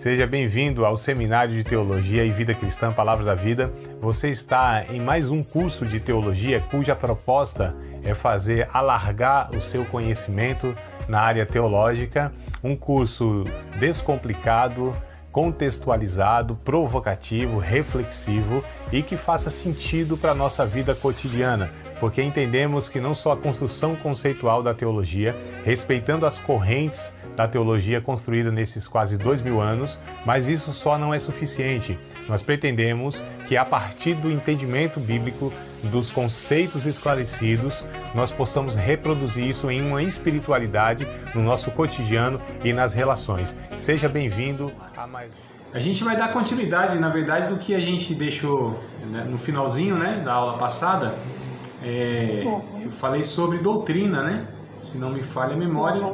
Seja bem-vindo ao Seminário de Teologia e Vida Cristã, Palavra da Vida. Você está em mais um curso de teologia cuja proposta é fazer alargar o seu conhecimento na área teológica. Um curso descomplicado, contextualizado, provocativo, reflexivo e que faça sentido para a nossa vida cotidiana. Porque entendemos que não só a construção conceitual da teologia, respeitando as correntes da teologia construída nesses quase 2000 anos, mas isso só não é suficiente. Nós pretendemos que a partir do entendimento bíblico, dos conceitos esclarecidos, nós possamos reproduzir isso em uma espiritualidade no nosso cotidiano e nas relações. Seja bem-vindo a mais... A gente vai dar continuidade, na verdade, do que a gente deixou no finalzinho, da aula passada. Eu falei sobre doutrina, se não me falha a memória.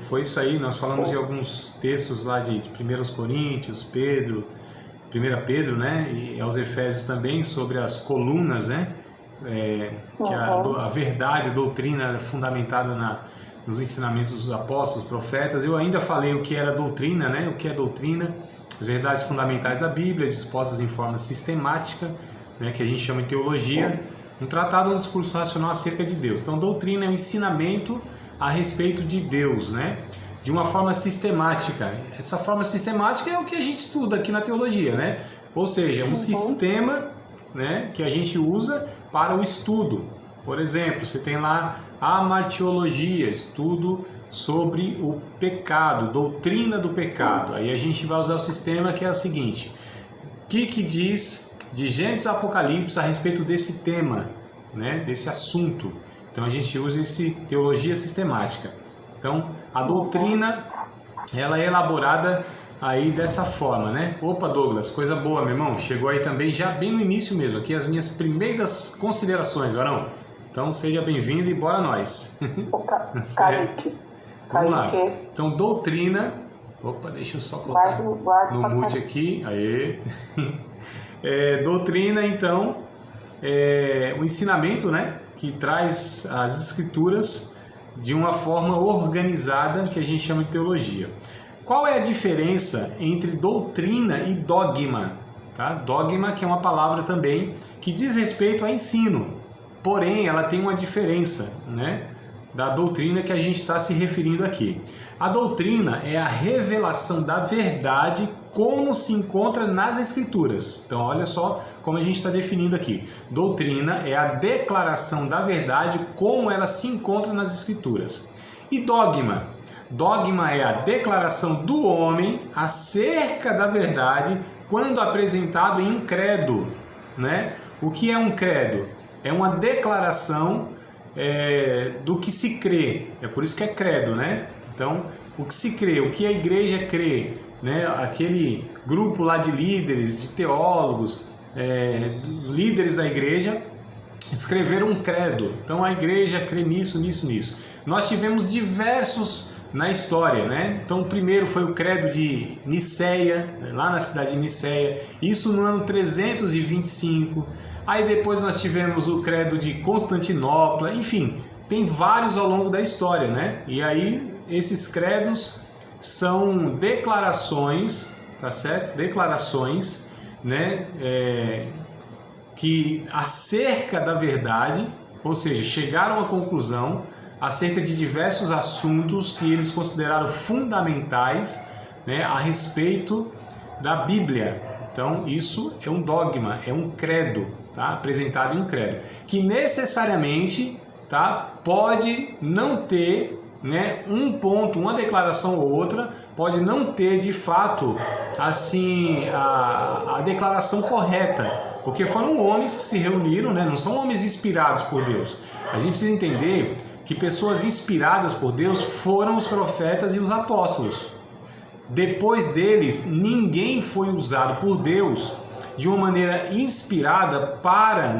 Foi isso aí, nós falamos de alguns textos lá de 1 Coríntios, Pedro, 1 Pedro, e aos Efésios também, sobre as colunas, que a verdade, a doutrina é fundamentada nos ensinamentos dos apóstolos, profetas. Eu ainda falei o que era doutrina, o que é doutrina, as verdades fundamentais da Bíblia, dispostas em forma sistemática, que a gente chama de teologia, um tratado, um discurso racional acerca de Deus. Então, doutrina é um ensinamento a respeito de Deus, de uma forma sistemática. Essa forma sistemática é o que a gente estuda aqui na teologia, ou seja, um sistema, que a gente usa para o estudo. Por exemplo, você tem lá a martiologia, estudo sobre o pecado, doutrina do pecado. Aí a gente vai usar o sistema que é o seguinte: o que diz de Gênesis a Apocalipse a respeito desse tema, desse assunto? Então a gente usa esse teologia sistemática. Então a doutrina, ela é elaborada aí dessa forma, Opa, Douglas, coisa boa, meu irmão. Chegou aí também já bem no início mesmo, aqui as minhas primeiras considerações, Varão. Então seja bem-vindo e bora nós. Opa, Vamos lá. Então doutrina, opa, deixa eu só colocar no mute aqui. Aê. Doutrina, então, é o ensinamento, que traz as escrituras de uma forma organizada, que a gente chama de teologia. Qual é a diferença entre doutrina e dogma? Dogma, que é uma palavra também que diz respeito a ensino, porém ela tem uma diferença, da doutrina que a gente está se referindo aqui. A doutrina é a revelação da verdade como se encontra nas Escrituras. Então, olha só como a gente está definindo aqui. Doutrina é a declaração da verdade como ela se encontra nas Escrituras. E dogma? Dogma é a declaração do homem acerca da verdade quando apresentado em credo. O que é um credo? É uma declaração do que se crê. É por isso que é credo, Então, o que se crê, o que a igreja crê, aquele grupo lá de líderes, de teólogos, líderes da igreja, escreveram um credo. Então, a igreja crê nisso, nisso, nisso. Nós tivemos diversos na história, Então, o primeiro foi o credo de Niceia, lá na cidade de Niceia, isso no ano 325. Aí depois nós tivemos o credo de Constantinopla, enfim, tem vários ao longo da história, E aí esses credos são declarações, tá certo? Declarações, que acerca da verdade, ou seja, chegaram à conclusão acerca de diversos assuntos que eles consideraram fundamentais, a respeito da Bíblia. Então isso é um dogma, é um credo, apresentado em um credo, que necessariamente pode não ter um ponto, uma declaração ou outra, pode não ter de fato assim a declaração correta, porque foram homens que se reuniram, não são homens inspirados por Deus. A gente precisa entender que pessoas inspiradas por Deus foram os profetas e os apóstolos. Depois deles, ninguém foi usado por Deus de uma maneira inspirada para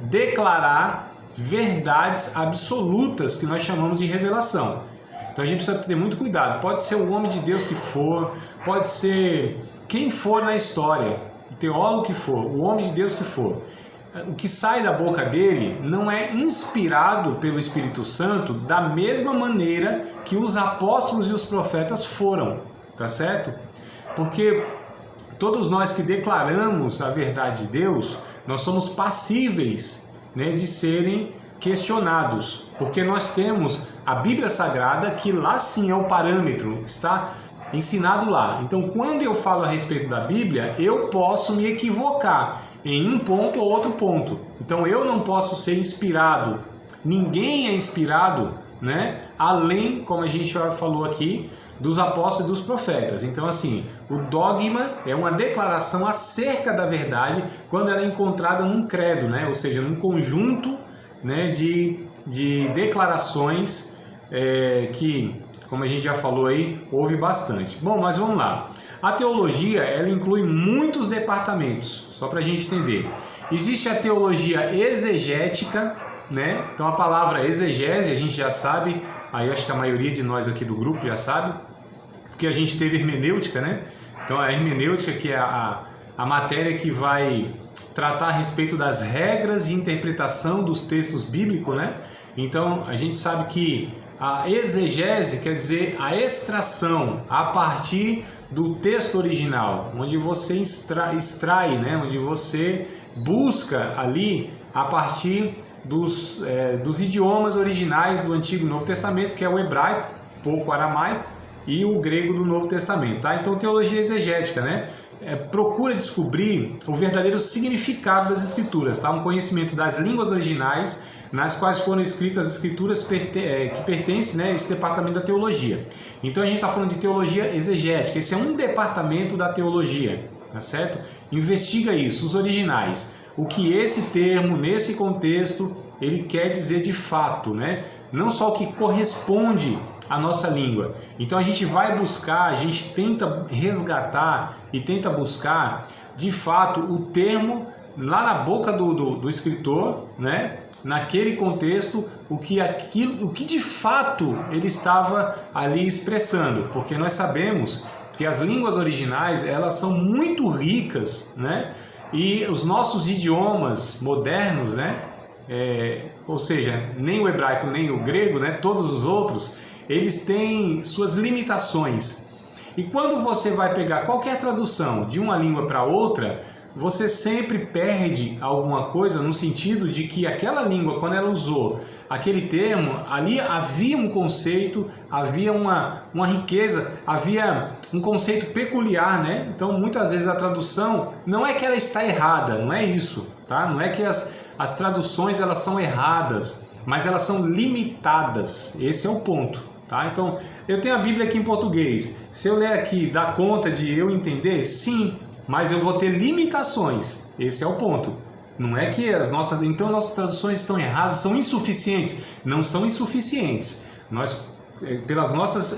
declarar verdades absolutas que nós chamamos de revelação. Então a gente precisa ter muito cuidado. Pode ser o homem de Deus que for, pode ser quem for na história, o teólogo que for, o homem de Deus que for. O que sai da boca dele não é inspirado pelo Espírito Santo da mesma maneira que os apóstolos e os profetas foram, tá certo? Porque todos nós que declaramos a verdade de Deus, nós somos passíveis, né, de serem questionados, porque nós temos a Bíblia Sagrada, que lá sim é o parâmetro, está ensinado lá. Então, quando eu falo a respeito da Bíblia, eu posso me equivocar em um ponto ou outro ponto. Então, eu não posso ser inspirado. Ninguém é inspirado, né, além, como a gente já falou aqui, dos apóstolos e dos profetas. Então, assim, o dogma é uma declaração acerca da verdade quando ela é encontrada num credo, né? Ou seja, num conjunto, né, de declarações que, como a gente já falou aí, houve bastante. Bom, mas vamos lá. A teologia, ela inclui muitos departamentos, só para a gente entender. Existe a teologia exegética, né? Então, a palavra exegese, a gente já sabe, aí eu acho que a maioria de nós aqui do grupo já sabe, porque a gente teve hermenêutica, né? Então, a hermenêutica, que é a matéria que vai tratar a respeito das regras de interpretação dos textos bíblicos, né? Então, a gente sabe que a exegese quer dizer a extração a partir do texto original, onde você extrai, né? Onde você busca ali a partir dos idiomas originais do Antigo e Novo Testamento, que é o hebraico, pouco aramaico, e o grego do Novo Testamento, tá? Então, teologia exegética, né? Procura descobrir o verdadeiro significado das Escrituras, tá? Um conhecimento das línguas originais nas quais foram escritas as Escrituras que pertencem, né, a esse departamento da teologia. Então, a gente está falando de teologia exegética. Esse é um departamento da teologia, tá certo? Investiga isso, os originais. O que esse termo, nesse contexto, ele quer dizer de fato, né? Não só o que corresponde à nossa língua. Então a gente vai buscar, a gente tenta resgatar e tenta buscar, de fato, o termo lá na boca do escritor, né? Naquele contexto, o que de fato ele estava ali expressando. Porque nós sabemos que as línguas originais, elas são muito ricas, né? E os nossos idiomas modernos, né? Ou seja, nem o hebraico nem o grego, né? Todos os outros, eles têm suas limitações. E quando você vai pegar qualquer tradução de uma língua para outra, você sempre perde alguma coisa no sentido de que aquela língua, quando ela usou aquele termo, ali havia um conceito, havia uma riqueza, havia um conceito peculiar, né? Então, muitas vezes a tradução não é que ela está errada, não é isso, tá? Não é que as traduções elas são erradas, mas elas são limitadas. Esse é o ponto, tá? Então, eu tenho a Bíblia aqui em português. Se eu ler aqui, dá conta de eu entender? Sim, mas eu vou ter limitações. Esse é o ponto. Não é que nossas traduções estão erradas, são insuficientes. Não são insuficientes.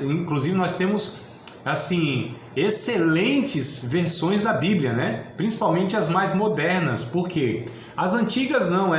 Inclusive nós temos assim excelentes versões da Bíblia, né? Principalmente as mais modernas. Por quê? As antigas não,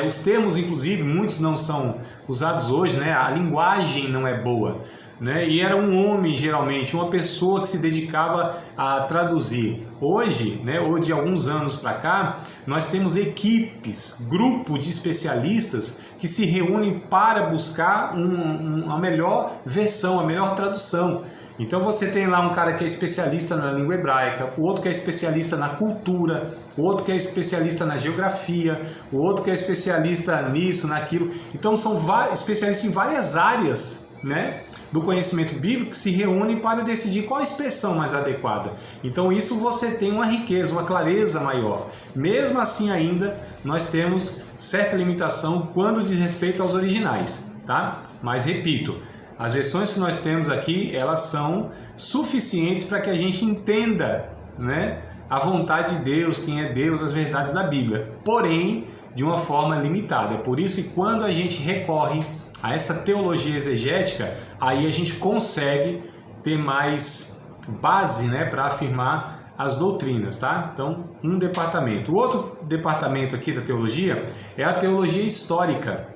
os termos, inclusive, muitos não são usados hoje, né? A linguagem não é boa, né? E era um homem, geralmente, uma pessoa que se dedicava a traduzir. Hoje, né, ou de alguns anos para cá, nós temos equipes, grupo de especialistas que se reúnem para buscar a melhor versão, a melhor tradução. Então você tem lá um cara que é especialista na língua hebraica, o outro que é especialista na cultura, o outro que é especialista na geografia, o outro que é especialista nisso, naquilo. Então são especialistas em várias áreas, né, do conhecimento bíblico, que se reúnem para decidir qual a expressão mais adequada. Então isso você tem uma riqueza, uma clareza maior. Mesmo assim ainda nós temos certa limitação quando diz respeito aos originais, tá? Mas repito, as versões que nós temos aqui, elas são suficientes para que a gente entenda, né, a vontade de Deus, quem é Deus, as verdades da Bíblia, porém de uma forma limitada. Por isso que quando a gente recorre a essa teologia exegética, aí a gente consegue ter mais base, né, para afirmar as doutrinas, tá? Então, um departamento. O outro departamento aqui da teologia é a teologia histórica.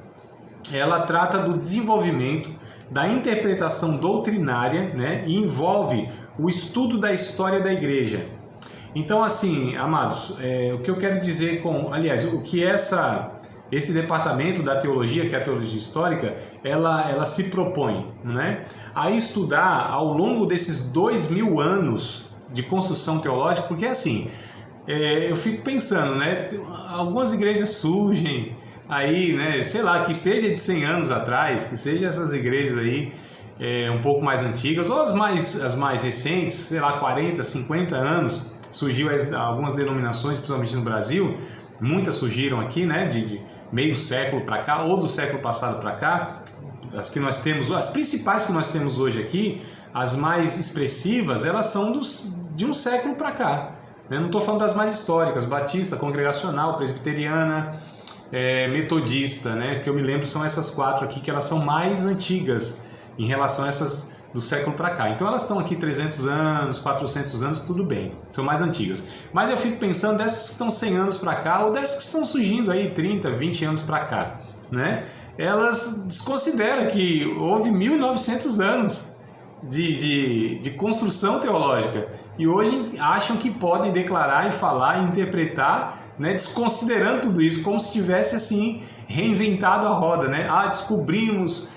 Ela trata do desenvolvimento da interpretação doutrinária, né, e envolve o estudo da história da igreja. Então, assim, amados, o que eu quero dizer o que essa esse departamento da teologia, que é a teologia histórica, ela se propõe, né, a estudar ao longo desses 2000 anos de construção teológica, porque assim, eu fico pensando, né, algumas igrejas surgem aí, né, sei lá, que seja de 100 anos atrás, que seja essas igrejas aí um pouco mais antigas, ou as mais recentes, sei lá, 40, 50 anos, surgiu algumas denominações, principalmente no Brasil, muitas surgiram aqui, né, de meio século para cá, ou do século passado para cá. As que nós temos, as principais que nós temos hoje aqui, as mais expressivas, elas são de um século para cá. Eu não estou falando das mais históricas, batista, congregacional, presbiteriana, metodista, né, que eu me lembro são essas 4 aqui, que elas são mais antigas em relação a essas do século para cá. Então elas estão aqui 300 anos, 400 anos, tudo bem, são mais antigas. Mas eu fico pensando dessas que estão 100 anos para cá, ou dessas que estão surgindo aí 30, 20 anos para cá, né? Elas desconsideram que houve 1900 anos de construção teológica e hoje acham que podem declarar e falar e interpretar, né, desconsiderando tudo isso, como se tivesse assim reinventado a roda, né? Descobrimos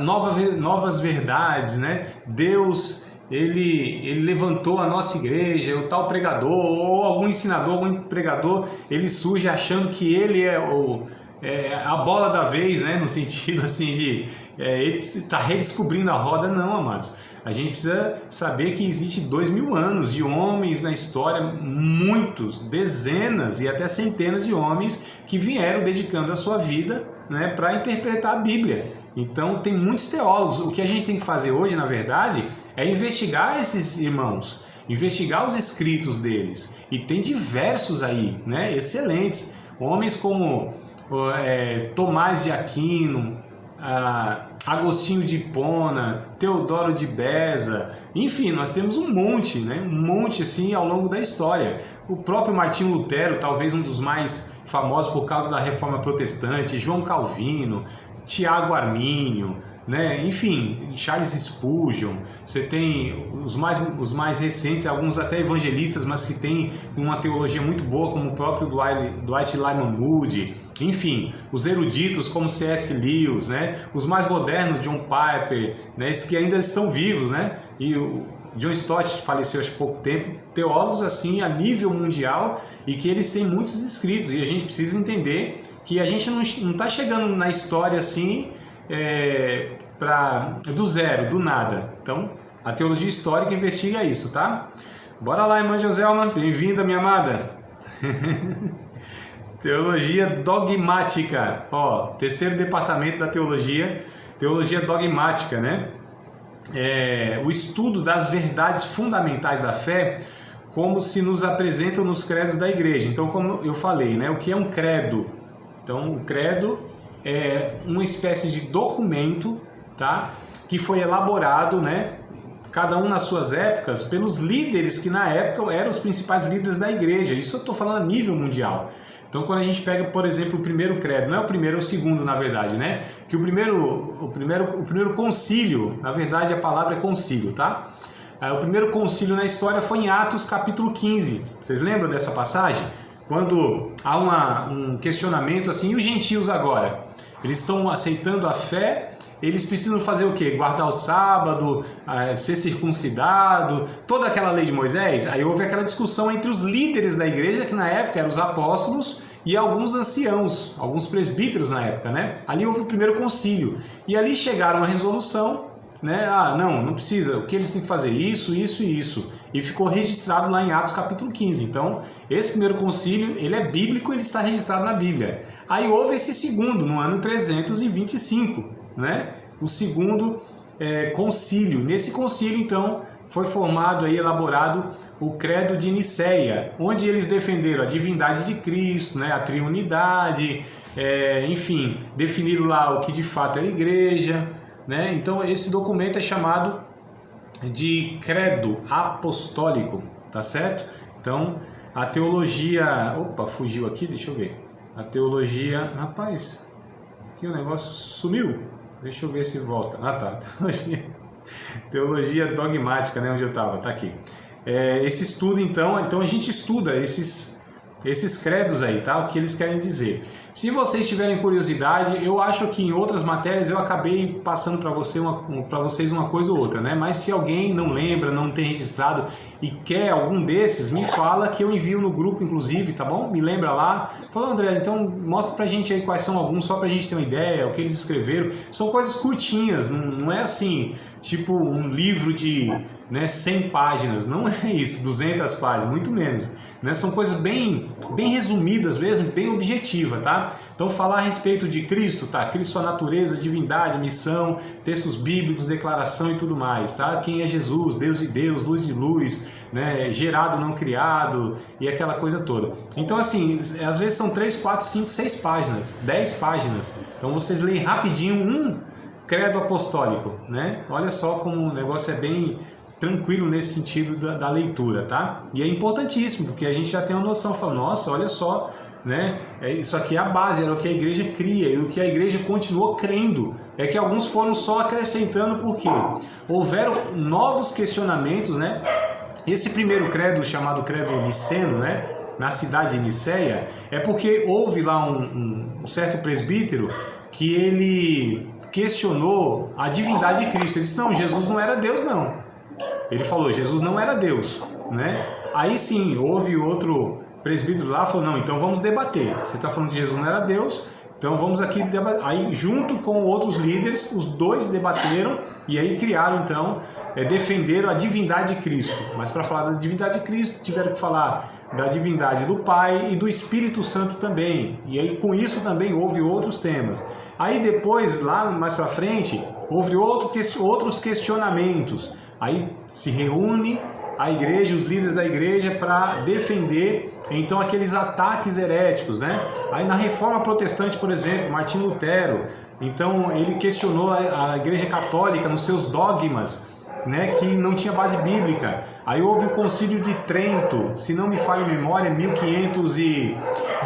novas verdades, né? Deus, ele levantou a nossa igreja, o tal pregador, ou algum ensinador, algum pregador, ele surge achando que ele é a bola da vez, né? No sentido assim de ele está redescobrindo a roda. Não, amados. A gente precisa saber que existe 2000 anos de homens na história, muitos, dezenas e até centenas de homens que vieram dedicando a sua vida, né, para interpretar a Bíblia. Então tem muitos teólogos. O que a gente tem que fazer hoje, na verdade, é investigar esses irmãos, investigar os escritos deles. E tem diversos aí, né, excelentes. Homens como Tomás de Aquino, Agostinho de Hipona, Teodoro de Beza, enfim, nós temos um monte, né? Um monte assim ao longo da história. O próprio Martinho Lutero, talvez um dos mais famosos por causa da Reforma Protestante, João Calvino, Tiago Armínio, né? Enfim, Charles Spurgeon. Você tem os mais recentes, alguns até evangelistas, mas que têm uma teologia muito boa, como o próprio Dwight Lyman Moody. Enfim, os eruditos como C.S. Lewis, né? Os mais modernos, John Piper, né? Esses que ainda estão vivos, né? E o John Stott faleceu há pouco tempo. Teólogos assim a nível mundial e que eles têm muitos escritos, e a gente precisa entender que a gente não está chegando na história assim do zero, do nada. Então, a teologia histórica investiga isso, tá? Bora lá, irmã Joselma, bem-vinda, minha amada. Teologia dogmática, terceiro departamento da teologia dogmática, né? O estudo das verdades fundamentais da fé, como se nos apresentam nos credos da igreja. Então, como eu falei, né? O que é um credo? Então, o credo é uma espécie de documento, tá? Que foi elaborado, né? Cada um nas suas épocas, pelos líderes que na época eram os principais líderes da igreja. Isso eu estou falando a nível mundial. Então, quando a gente pega, por exemplo, o primeiro credo, não é o primeiro, é o segundo, na verdade, né? Que o primeiro concílio, na verdade a palavra é concílio, tá? O primeiro concílio na história foi em Atos capítulo 15. Vocês lembram dessa passagem? Quando há um questionamento assim, e os gentios agora? Eles estão aceitando a fé, eles precisam fazer o quê? Guardar o sábado, ser circuncidado, toda aquela lei de Moisés. Aí houve aquela discussão entre os líderes da igreja, que na época eram os apóstolos, e alguns anciãos, alguns presbíteros na época, né? Ali houve o primeiro concílio. E ali chegaram a resolução, né? Não precisa, o que eles têm que fazer? Isso, isso e isso. E ficou registrado lá em Atos capítulo 15. Então, esse primeiro concílio, ele é bíblico, ele está registrado na Bíblia. Aí houve esse segundo, no ano 325, né? O segundo concílio. Nesse concílio, então, foi formado aí, elaborado o Credo de Nicéia, onde eles defenderam a divindade de Cristo, né? A triunidade, enfim, definiram lá o que de fato era igreja, né? Então, esse documento é chamado de Credo Apostólico, tá certo? Então, a teologia... Opa, fugiu aqui, deixa eu ver. A teologia... Rapaz, aqui o negócio sumiu. Deixa eu ver se volta. Tá. Teologia dogmática, né? Onde eu estava, tá aqui. Esse estudo, então a gente estuda esses credos aí, tá? O que eles querem dizer. Se vocês tiverem curiosidade, eu acho que em outras matérias eu acabei passando para vocês uma coisa ou outra, né? Mas se alguém não lembra, não tem registrado e quer algum desses, me fala que eu envio no grupo, inclusive, tá bom? Me lembra lá. Falou, André, então mostra pra gente aí quais são alguns, só pra gente ter uma ideia, o que eles escreveram. São coisas curtinhas, não é assim, tipo um livro de 100 páginas, não é isso, 200 páginas, muito menos. São coisas bem resumidas mesmo, bem objetivas, tá? Então falar a respeito de Cristo, tá? Cristo, sua natureza, divindade, missão, textos bíblicos, declaração e tudo mais, tá? Quem é Jesus, Deus de Deus, luz de luz, né? Gerado, não criado e aquela coisa toda. Então assim, às vezes são 3, 4, 5, 6 páginas, 10 páginas. Então vocês leem rapidinho um credo apostólico, né? Olha só como o negócio é bem tranquilo nesse sentido da leitura, tá? E é importantíssimo, porque a gente já tem uma noção, fala, nossa, olha só, né? Isso aqui é a base, era o que a igreja cria e o que a igreja continuou crendo. É que alguns foram só acrescentando, porque houveram novos questionamentos, né? Esse primeiro credo, chamado credo niceno, né? Na cidade de Niceia, é porque houve lá um certo presbítero que ele questionou a divindade de Cristo. Ele disse, não, Jesus não era Deus, não. Ele falou, Jesus não era Deus, né? Aí sim, houve outro presbítero lá, falou, não, então vamos debater. Você está falando que Jesus não era Deus, então vamos aqui debater. Aí, junto com outros líderes, os dois debateram e aí criaram, então, defenderam a divindade de Cristo. Mas para falar da divindade de Cristo, tiveram que falar da divindade do Pai e do Espírito Santo também. E aí, com isso também houve outros temas. Aí depois, lá mais para frente, houve outros questionamentos. Aí se reúne a igreja, os líderes da igreja, para defender então aqueles ataques heréticos, né? Aí na Reforma Protestante, por exemplo, Martinho Lutero, então ele questionou a Igreja Católica nos seus dogmas, né, que não tinha base bíblica. Aí houve o Concílio de Trento, se não me falha a memória, de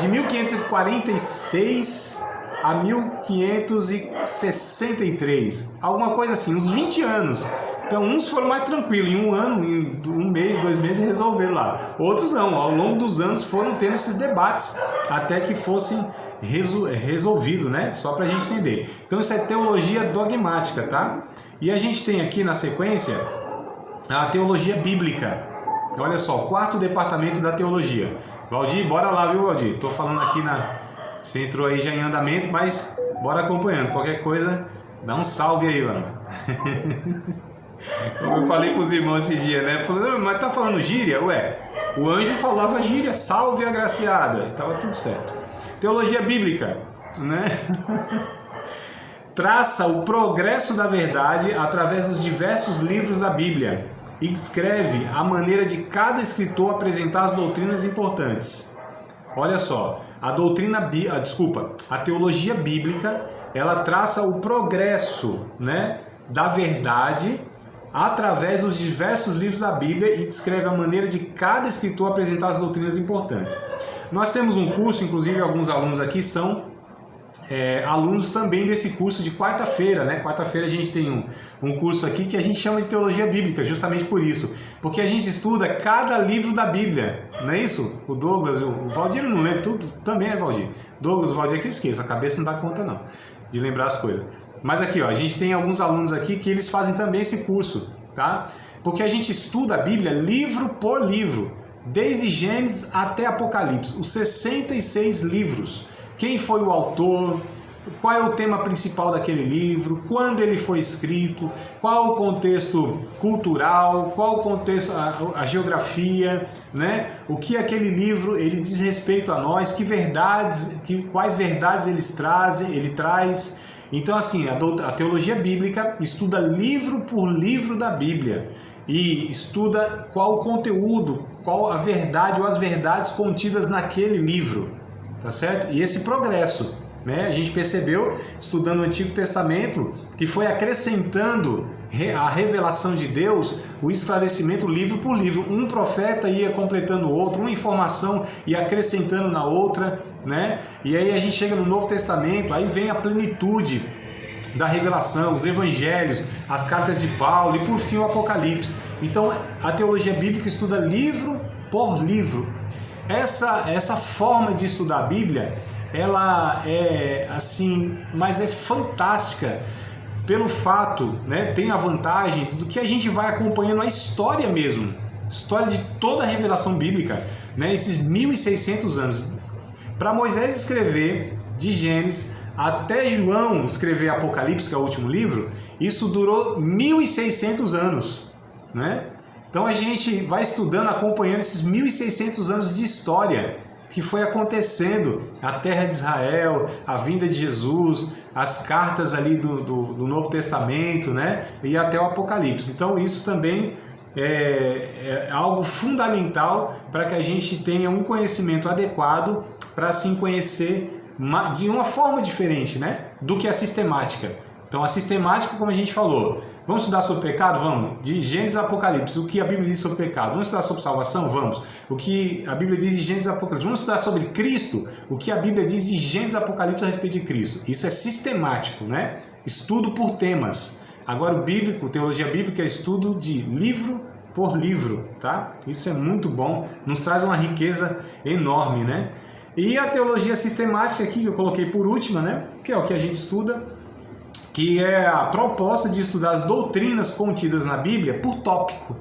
1546 a 1563, alguma coisa assim, uns 20 anos. Então, uns foram mais tranquilos, em um ano, em um mês, 2 meses, resolveram lá. Outros não, ao longo dos anos foram tendo esses debates até que fossem resolvidos, né? Só para a gente entender. Então, isso é teologia dogmática, tá? E a gente tem aqui na sequência a teologia bíblica. Olha só, o 4º departamento da teologia. Valdir, bora lá, viu, Valdir? Tô falando aqui Você entrou aí já em andamento, mas bora acompanhando. Qualquer coisa, dá um salve aí, mano. Como eu falei pros irmãos esse dia, né? Falando, mas tá falando gíria? Ué, o anjo falava gíria, salve agraciada. Tava tudo certo. Teologia bíblica, né? Traça o progresso da verdade através dos diversos livros da Bíblia e descreve a maneira de cada escritor apresentar as doutrinas importantes. Olha só, a teologia bíblica, ela traça o progresso, né, da verdade através dos diversos livros da Bíblia e descreve a maneira de cada escritor apresentar as doutrinas importantes. Nós temos um curso, inclusive alguns alunos aqui são alunos também desse curso de quarta-feira, né? Quarta-feira a gente tem um curso aqui que a gente chama de teologia bíblica, justamente por isso, porque a gente estuda cada livro da Bíblia, não é isso? O Douglas, o Valdir, eu não lembro tudo, também é Valdir. Douglas, o Valdir é que eu esqueço, a cabeça não dá conta não, de lembrar as coisas. Mas aqui, ó, a gente tem alguns alunos aqui que eles fazem também esse curso, tá? Porque a gente estuda a Bíblia livro por livro, desde Gênesis até Apocalipse, os 66 livros. Quem foi o autor, qual é o tema principal daquele livro, quando ele foi escrito, qual o contexto cultural, qual o contexto, a geografia, né? O que aquele livro ele diz respeito a nós, quais verdades ele traz. Então, assim, a teologia bíblica estuda livro por livro da Bíblia e estuda qual o conteúdo, qual a verdade ou as verdades contidas naquele livro, tá certo? E esse progresso, né, a gente percebeu, estudando o Antigo Testamento, que foi acrescentando a revelação de Deus, o esclarecimento livro por livro. Um profeta ia completando o outro, uma informação ia acrescentando na outra, né? E aí a gente chega no Novo Testamento, aí vem a plenitude da revelação, os evangelhos, as cartas de Paulo e por fim o Apocalipse. Então a teologia bíblica estuda livro por livro. Essa forma de estudar a Bíblia, ela é assim, mas é fantástica pelo fato, né, tem a vantagem do que a gente vai acompanhando a história mesmo, história de toda a revelação bíblica, né, esses 1.600 anos. Para Moisés escrever de Gênesis até João escrever Apocalipse, que é o último livro, isso durou 1.600 anos, né? Então a gente vai estudando, acompanhando esses 1.600 anos de história que foi acontecendo, a terra de Israel, a vinda de Jesus, as cartas ali do Novo Testamento, né? E até o Apocalipse. Então isso também é algo fundamental para que a gente tenha um conhecimento adequado para assim conhecer de uma forma diferente, né? Do que a sistemática. Então a sistemática, como a gente falou, vamos estudar sobre pecado? Vamos. De Gênesis a Apocalipse, o que a Bíblia diz sobre pecado. Vamos estudar sobre salvação? Vamos. O que a Bíblia diz de Gênesis a Apocalipse. Vamos estudar sobre Cristo? O que a Bíblia diz de Gênesis a Apocalipse a respeito de Cristo. Isso é sistemático, né? Estudo por temas. Agora o bíblico, teologia bíblica, é estudo de livro por livro, tá? Isso é muito bom, nos traz uma riqueza enorme, né? E a teologia sistemática aqui, que eu coloquei por última, né? Que é o que a gente estuda, que é a proposta de estudar as doutrinas contidas na Bíblia por tópico,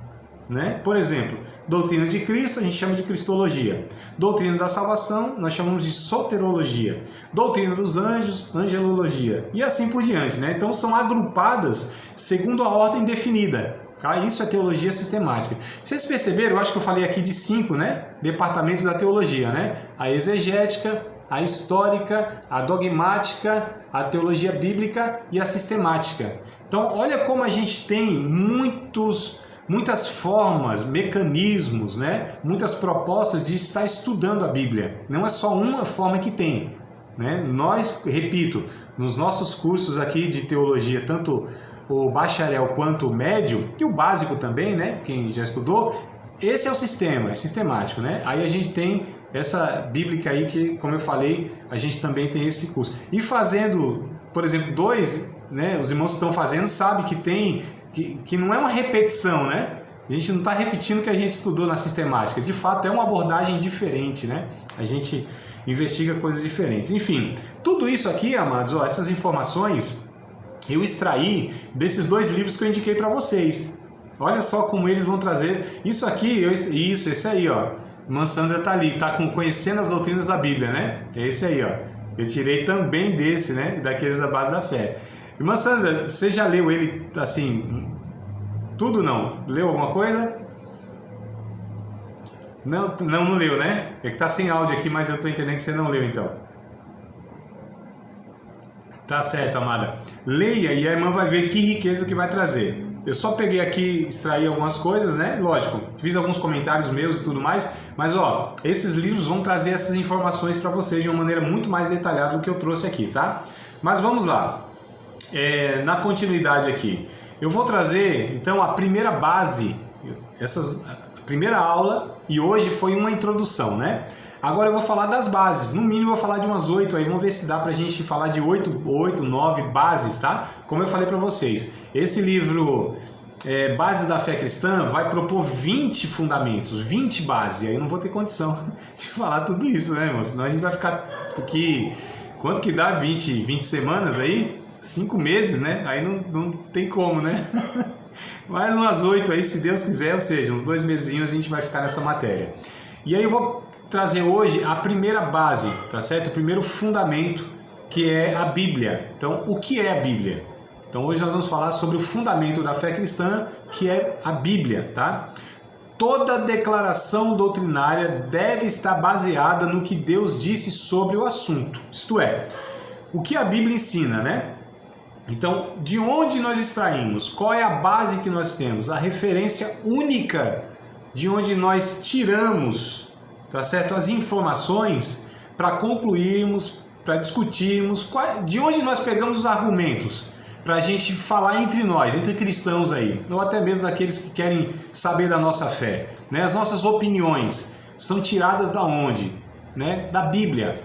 né? Por exemplo, doutrina de Cristo a gente chama de cristologia, doutrina da salvação nós chamamos de soterologia, doutrina dos anjos, angelologia e assim por diante, né? Então são agrupadas segundo a ordem definida. Ah, isso é teologia sistemática. Vocês perceberam? Eu acho que eu falei aqui de 5, né, departamentos da teologia, né? A exegética, a histórica, a dogmática, a teologia bíblica e a sistemática. Então, olha como a gente tem muitas formas, mecanismos, né? Muitas propostas de estar estudando a Bíblia. Não é só uma forma que tem, né? Nós, repito, nos nossos cursos aqui de teologia, tanto o bacharel quanto o médio, e o básico também, né? Quem já estudou, esse é o sistema, é sistemático, né? Aí a gente tem essa bíblica aí que, como eu falei, a gente também tem esse curso. E fazendo, por exemplo, 2, né? Os irmãos que estão fazendo sabem que tem, que não é uma repetição, né? A gente não está repetindo o que a gente estudou na sistemática. De fato, é uma abordagem diferente, né? A gente investiga coisas diferentes. Enfim, tudo isso aqui, amados, ó, essas informações eu extraí desses 2 livros que eu indiquei para vocês. Olha só como eles vão trazer. Isso aqui, esse aí, ó. Irmã Sandra tá ali, tá conhecendo as doutrinas da Bíblia, né? É esse aí, ó. Eu tirei também desse, né? Daqueles da base da fé. Irmã Sandra, você já leu ele, assim, tudo não? Leu alguma coisa? Não leu, né? É que tá sem áudio aqui, mas eu tô entendendo que você não leu, então. Tá certo, amada. Leia e a irmã vai ver que riqueza que vai trazer. Eu só peguei aqui, extraí algumas coisas, né? Lógico, fiz alguns comentários meus e tudo mais, mas ó, esses livros vão trazer essas informações para vocês de uma maneira muito mais detalhada do que eu trouxe aqui, tá? Mas vamos lá. Na continuidade aqui, eu vou trazer, então, a primeira base, a primeira aula, e hoje foi uma introdução, né? Agora eu vou falar das bases, no mínimo eu vou falar de umas 8, aí vamos ver se dá pra gente falar de 8, 9 bases, tá? Como eu falei pra vocês, esse livro Bases da Fé Cristã vai propor 20 fundamentos, 20 bases, e aí eu não vou ter condição de falar tudo isso, né, irmão? Senão a gente vai ficar aqui, quanto que dá? 20 semanas aí? 5 meses, né? Aí não tem como, né? Mais umas 8 aí, se Deus quiser, ou seja, uns 2 mesinhos a gente vai ficar nessa matéria. E aí eu vou trazer hoje a primeira base, tá certo? O primeiro fundamento, que é a Bíblia. Então, o que é a Bíblia? Então, hoje nós vamos falar sobre o fundamento da fé cristã, que é a Bíblia, tá? Toda declaração doutrinária deve estar baseada no que Deus disse sobre o assunto. Isto é, o que a Bíblia ensina, né? Então, de onde nós extraímos? Qual é a base que nós temos? A referência única de onde nós tiramos, tá certo? As informações para concluirmos, para discutirmos, de onde nós pegamos os argumentos para a gente falar entre nós, entre cristãos aí, ou até mesmo daqueles que querem saber da nossa fé, né? As nossas opiniões são tiradas da onde? Né? Da Bíblia.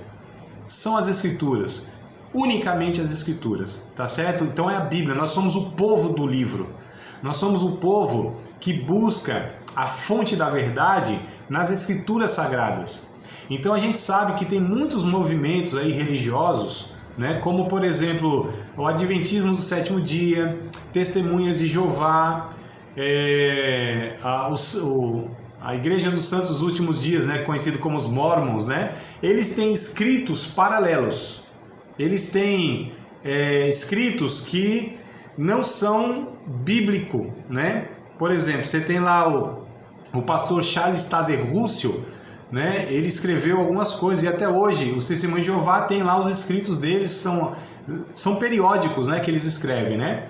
São as Escrituras, unicamente as Escrituras, tá certo? Então é a Bíblia, nós somos o povo do livro, nós somos o povo que busca a fonte da verdade nas Escrituras Sagradas. Então a gente sabe que tem muitos movimentos aí religiosos, né, como por exemplo o Adventismo do Sétimo Dia, Testemunhas de Jeová, a Igreja dos Santos dos Últimos Dias, né, conhecido como os Mormons, né, eles têm escritos paralelos, eles têm escritos que não são bíblicos, né? Por exemplo, você tem lá o pastor Charles Taze Russell, né? Ele escreveu algumas coisas e até hoje os Testemunhos de Jeová tem lá os escritos deles, são periódicos, né, que eles escrevem, né?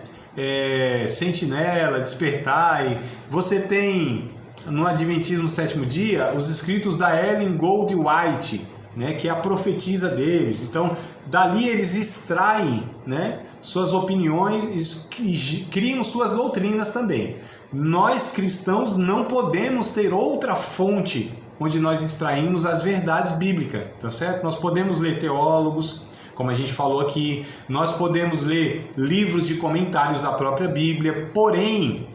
Sentinela, Despertai. Você tem no Adventismo do Sétimo Dia os escritos da Ellen Gold White, né, que é a profetisa deles. Então, dali eles extraem, né, suas opiniões e criam suas doutrinas também. Nós cristãos não podemos ter outra fonte onde nós extraímos as verdades bíblicas, tá certo? Nós podemos ler teólogos, como a gente falou aqui, nós podemos ler livros de comentários da própria Bíblia, porém,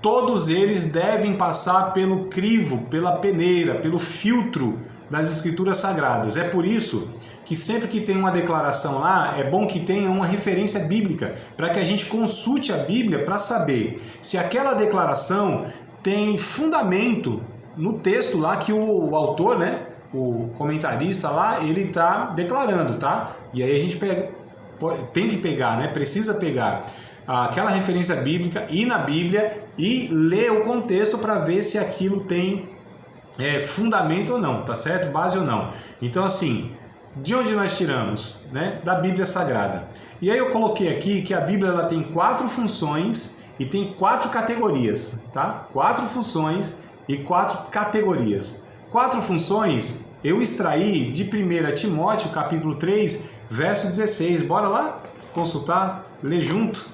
todos eles devem passar pelo crivo, pela peneira, pelo filtro das Escrituras Sagradas. É por isso que sempre que tem uma declaração lá, é bom que tenha uma referência bíblica, para que a gente consulte a Bíblia para saber se aquela declaração tem fundamento no texto lá que o autor, né, o comentarista lá, ele está declarando, tá? E aí a gente tem que pegar, né, precisa pegar aquela referência bíblica, ir na Bíblia e ler o contexto para ver se aquilo tem fundamento ou não, tá certo? Base ou não. Então, assim, de onde nós tiramos? Né? Da Bíblia Sagrada. E aí eu coloquei aqui que a Bíblia ela tem 4 funções e tem 4 categorias, tá? 4 funções e 4 categorias. 4 funções eu extraí de 1 Timóteo, capítulo 3, verso 16. Bora lá consultar, ler junto.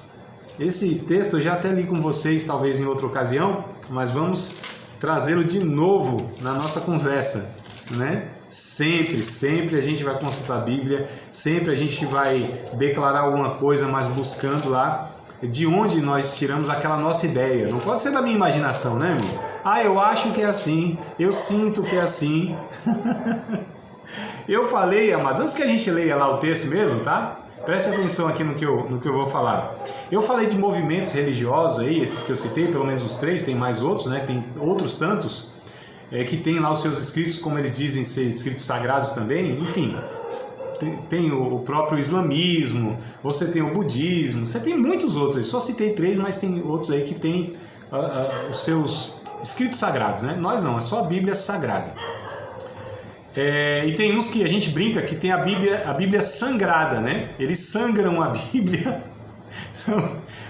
Esse texto eu já até li com vocês, talvez em outra ocasião, mas vamos trazê-lo de novo na nossa conversa, né? Sempre a gente vai consultar a Bíblia, sempre a gente vai declarar alguma coisa, mas buscando lá de onde nós tiramos aquela nossa ideia. Não pode ser da minha imaginação, né, irmão? Ah, eu acho que é assim, eu sinto que é assim. Eu falei, amados, antes que a gente leia lá o texto mesmo, tá? Preste atenção aqui no que eu vou falar. Eu falei de movimentos religiosos aí, esses que eu citei, pelo menos os 3, tem mais outros, né? Tem outros tantos que tem lá os seus escritos, como eles dizem ser escritos sagrados também. Enfim, tem o próprio islamismo, você tem o budismo, você tem muitos outros. Só citei 3, mas tem outros aí que tem os seus escritos sagrados, né? Nós não, é só a Bíblia Sagrada. E tem uns que a gente brinca que tem a Bíblia sangrada, né? Eles sangram a Bíblia,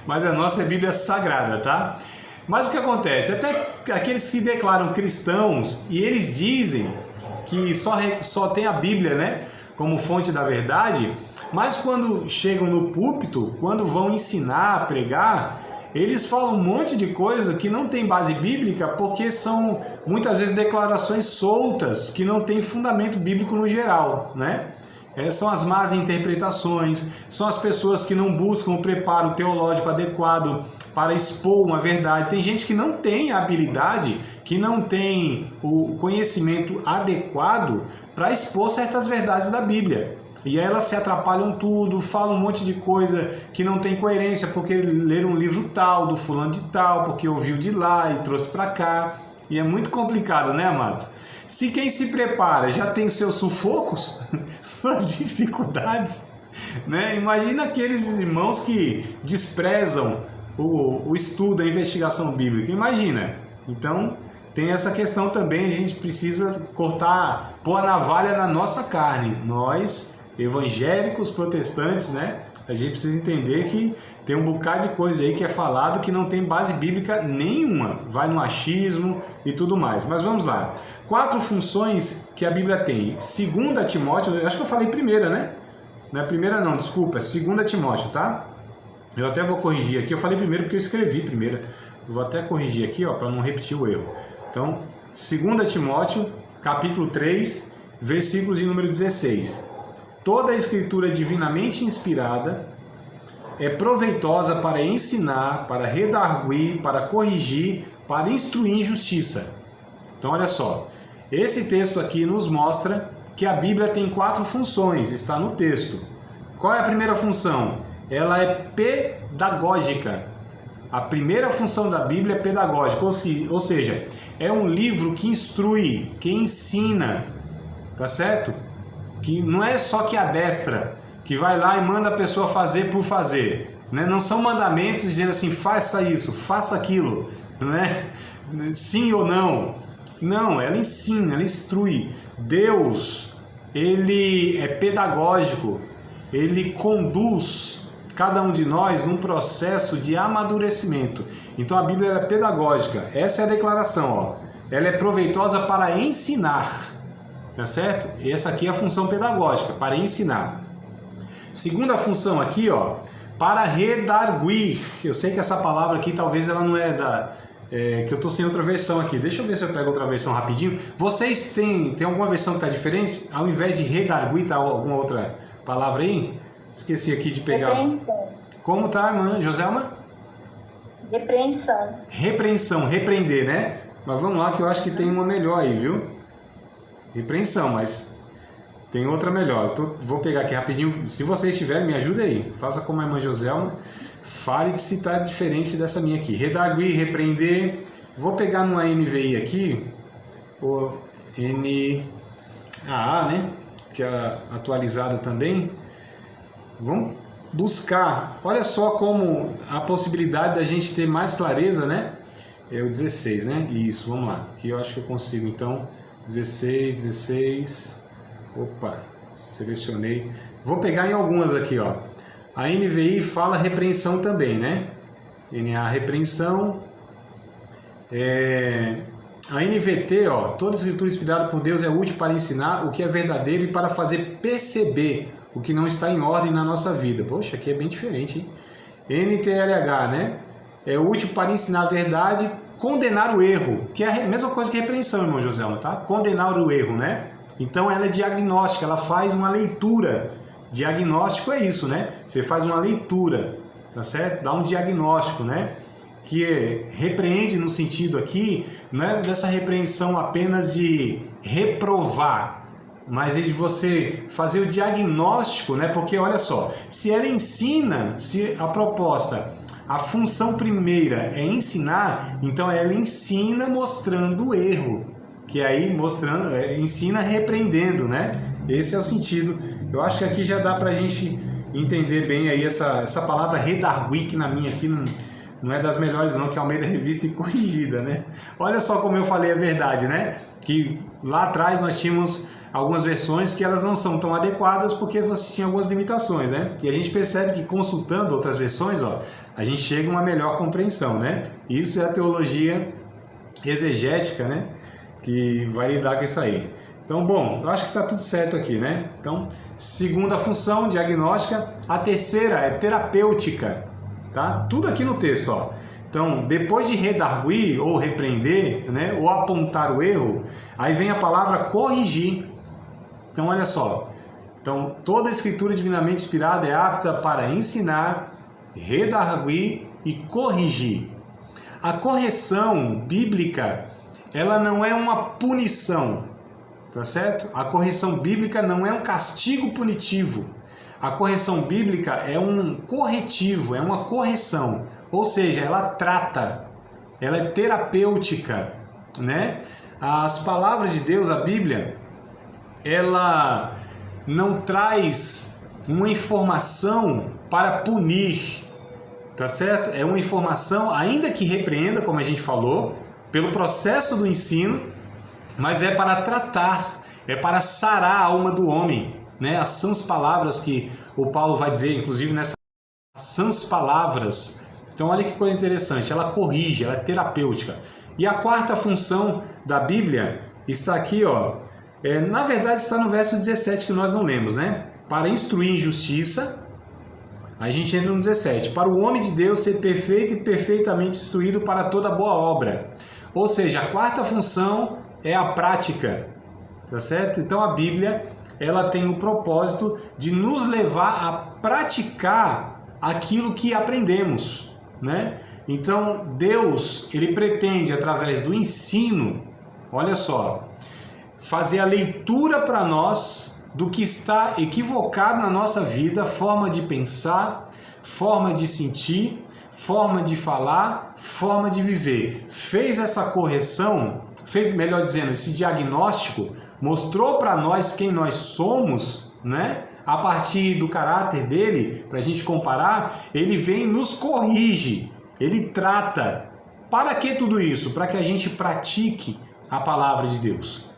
mas a nossa é Bíblia Sagrada, tá? Mas o que acontece? Até aqueles que se declaram cristãos e eles dizem que só tem a Bíblia, né, como fonte da verdade, mas quando chegam no púlpito, quando vão ensinar, pregar, eles falam um monte de coisa que não tem base bíblica, porque são muitas vezes declarações soltas que não têm fundamento bíblico no geral, né? São as más interpretações, são as pessoas que não buscam o preparo teológico adequado para expor uma verdade. Tem gente que não tem a habilidade, que não tem o conhecimento adequado para expor certas verdades da Bíblia. E aí elas se atrapalham tudo, falam um monte de coisa que não tem coerência, porque leram um livro tal, do fulano de tal, porque ouviu de lá e trouxe para cá. E é muito complicado, né, amados? Se quem se prepara já tem seus sufocos, suas dificuldades, né? Imagina aqueles irmãos que desprezam o estudo, a investigação bíblica. Imagina. Então, tem essa questão também, a gente precisa pôr a navalha na nossa carne. Nós, evangélicos, protestantes, né? A gente precisa entender que tem um bocado de coisa aí que é falado que não tem base bíblica nenhuma. Vai no achismo e tudo mais. Mas vamos lá. 4 funções que a Bíblia tem. 2 Timóteo, eu acho que eu falei primeira, né? Não é primeira não, desculpa. É 2 Timóteo, tá? Eu até vou corrigir aqui. Eu falei primeiro porque eu escrevi primeiro. Eu vou até corrigir aqui, ó, para não repetir o erro. Então, 2 Timóteo, capítulo 3, versículos de número 16. Toda a escritura é divinamente inspirada, é proveitosa para ensinar, para redarguir, para corrigir, para instruir em justiça. Então, olha só. Esse texto aqui nos mostra que a Bíblia tem 4 funções, está no texto. Qual é a primeira função? Ela é pedagógica. A primeira função da Bíblia é pedagógica, ou seja, é um livro que instrui, que ensina, tá certo? Que não é só que adestra, que vai lá e manda a pessoa fazer por fazer, né? Não são mandamentos dizendo assim, faça isso, faça aquilo, né? Sim ou não. Não, ela ensina, ela instrui. Deus, ele é pedagógico, ele conduz cada um de nós num processo de amadurecimento. Então a Bíblia é pedagógica. Essa é a declaração, ó. Ela é proveitosa para ensinar, tá certo? Essa aqui é a função pedagógica, para ensinar. Segunda função aqui, ó, para redarguir. Eu sei que essa palavra aqui talvez ela não é da... que eu estou sem outra versão aqui. Deixa eu ver se eu pego outra versão rapidinho. Vocês têm alguma versão que está diferente? Ao invés de redarguir, tá alguma outra palavra aí? Esqueci aqui de pegar. Repreensão. Como tá, irmã Joselma? Repreensão. Repreensão, repreender, né? Mas vamos lá que eu acho que tem uma melhor aí, viu? Repreensão, mas tem outra melhor. Vou pegar aqui rapidinho. Se vocês tiverem, me ajuda aí. Faça como a irmã Joselma. Fale que se está diferente dessa minha aqui. Redarguir, repreender. Vou pegar numa NVI aqui. O NAA, né? Que é atualizada também. Vamos buscar. Olha só como a possibilidade da gente ter mais clareza, né? É o 16, né? Isso, vamos lá. Aqui eu acho que eu consigo. Então, 16. Opa, selecionei. Vou pegar em algumas aqui, ó. A NVI fala repreensão também, né? NA, repreensão. A NVT, ó, toda escritura inspirada por Deus é útil para ensinar o que é verdadeiro e para fazer perceber o que não está em ordem na nossa vida. Poxa, aqui é bem diferente, hein? NTLH, né? É útil para ensinar a verdade, condenar o erro, que é a mesma coisa que repreensão, irmão Joselma, tá? Condenar o erro, né? Então ela é diagnóstica, ela faz uma leitura. Diagnóstico é isso, né? Você faz uma leitura, tá certo? Dá um diagnóstico, né? Que repreende no sentido aqui, não é dessa repreensão apenas de reprovar, mas é de você fazer o diagnóstico, né? Porque olha só, se ela ensina, se a proposta, a função primeira é ensinar, então ela ensina mostrando o erro, que aí mostrando, ensina repreendendo, né? Esse é o sentido. Eu acho que aqui já dá pra gente entender bem aí essa palavra redarguir, que na minha aqui não é das melhores não, que é Almeida Revista e Corrigida, né? Olha só como eu falei a verdade, né? Que lá atrás nós tínhamos algumas versões que elas não são tão adequadas porque você tinha algumas limitações, né? E a gente percebe que consultando outras versões, ó, a gente chega a uma melhor compreensão, né? Isso é a teologia exegética, né? Que vai lidar com isso aí. Então, bom, eu acho que está tudo certo aqui, né? Então, segunda função, diagnóstica. A terceira é terapêutica, tá? Tudo aqui no texto, ó. Então, depois de redarguir ou repreender, né? Ou apontar o erro, aí vem a palavra corrigir. Então, olha só. Então, toda a escritura divinamente inspirada é apta para ensinar, redarguir e corrigir. A correção bíblica, ela não é uma punição, tá certo? A correção bíblica não é um castigo punitivo. A correção bíblica é um corretivo, é uma correção. Ou seja, ela trata, ela é terapêutica, né? As palavras de Deus, a Bíblia, ela não traz uma informação para punir, tá certo? É uma informação, ainda que repreenda, como a gente falou, pelo processo do ensino, mas é para tratar, é para sarar a alma do homem, né? As sãs palavras que o Paulo vai dizer, inclusive nessas sãs palavras. Então olha que coisa interessante, ela corrige, ela é terapêutica. E a quarta função da Bíblia está aqui, ó, na verdade está no verso 17 que nós não lemos, né? Para instruir em justiça, aí a gente entra no 17, para o homem de Deus ser perfeito e perfeitamente instruído para toda boa obra. Ou seja, a quarta função é a prática, tá certo? Então a Bíblia, ela tem o propósito de nos levar a praticar aquilo que aprendemos, né? Então Deus, ele pretende através do ensino, olha só, fazer a leitura para nós do que está equivocado na nossa vida, forma de pensar, forma de sentir, forma de falar, forma de viver. Fez essa correção, fez, melhor dizendo, esse diagnóstico, mostrou para nós quem nós somos, né? A partir do caráter dele, para a gente comparar, ele vem e nos corrige, ele trata. Para que tudo isso? Para que a gente pratique a palavra de Deus.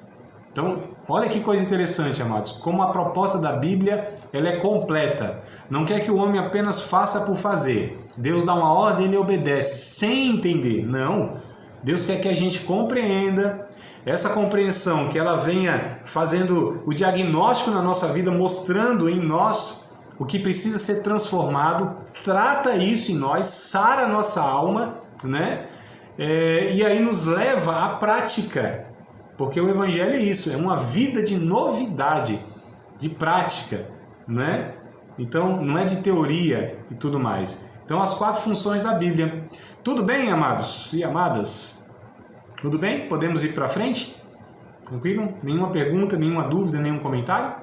Então, olha que coisa interessante, amados, como a proposta da Bíblia, ela é completa. Não quer que o homem apenas faça por fazer. Deus dá uma ordem e ele obedece, sem entender. Não. Deus quer que a gente compreenda, essa compreensão, que ela venha fazendo o diagnóstico na nossa vida, mostrando em nós o que precisa ser transformado, trata isso em nós, sara a nossa alma, né? E aí nos leva à prática. Porque o Evangelho é isso, é uma vida de novidade, de prática, né? Então, não é de teoria e tudo mais. Então, as 4 funções da Bíblia. Tudo bem, amados e amadas? Tudo bem? Podemos ir para frente? Tranquilo? Nenhuma pergunta, nenhuma dúvida, nenhum comentário?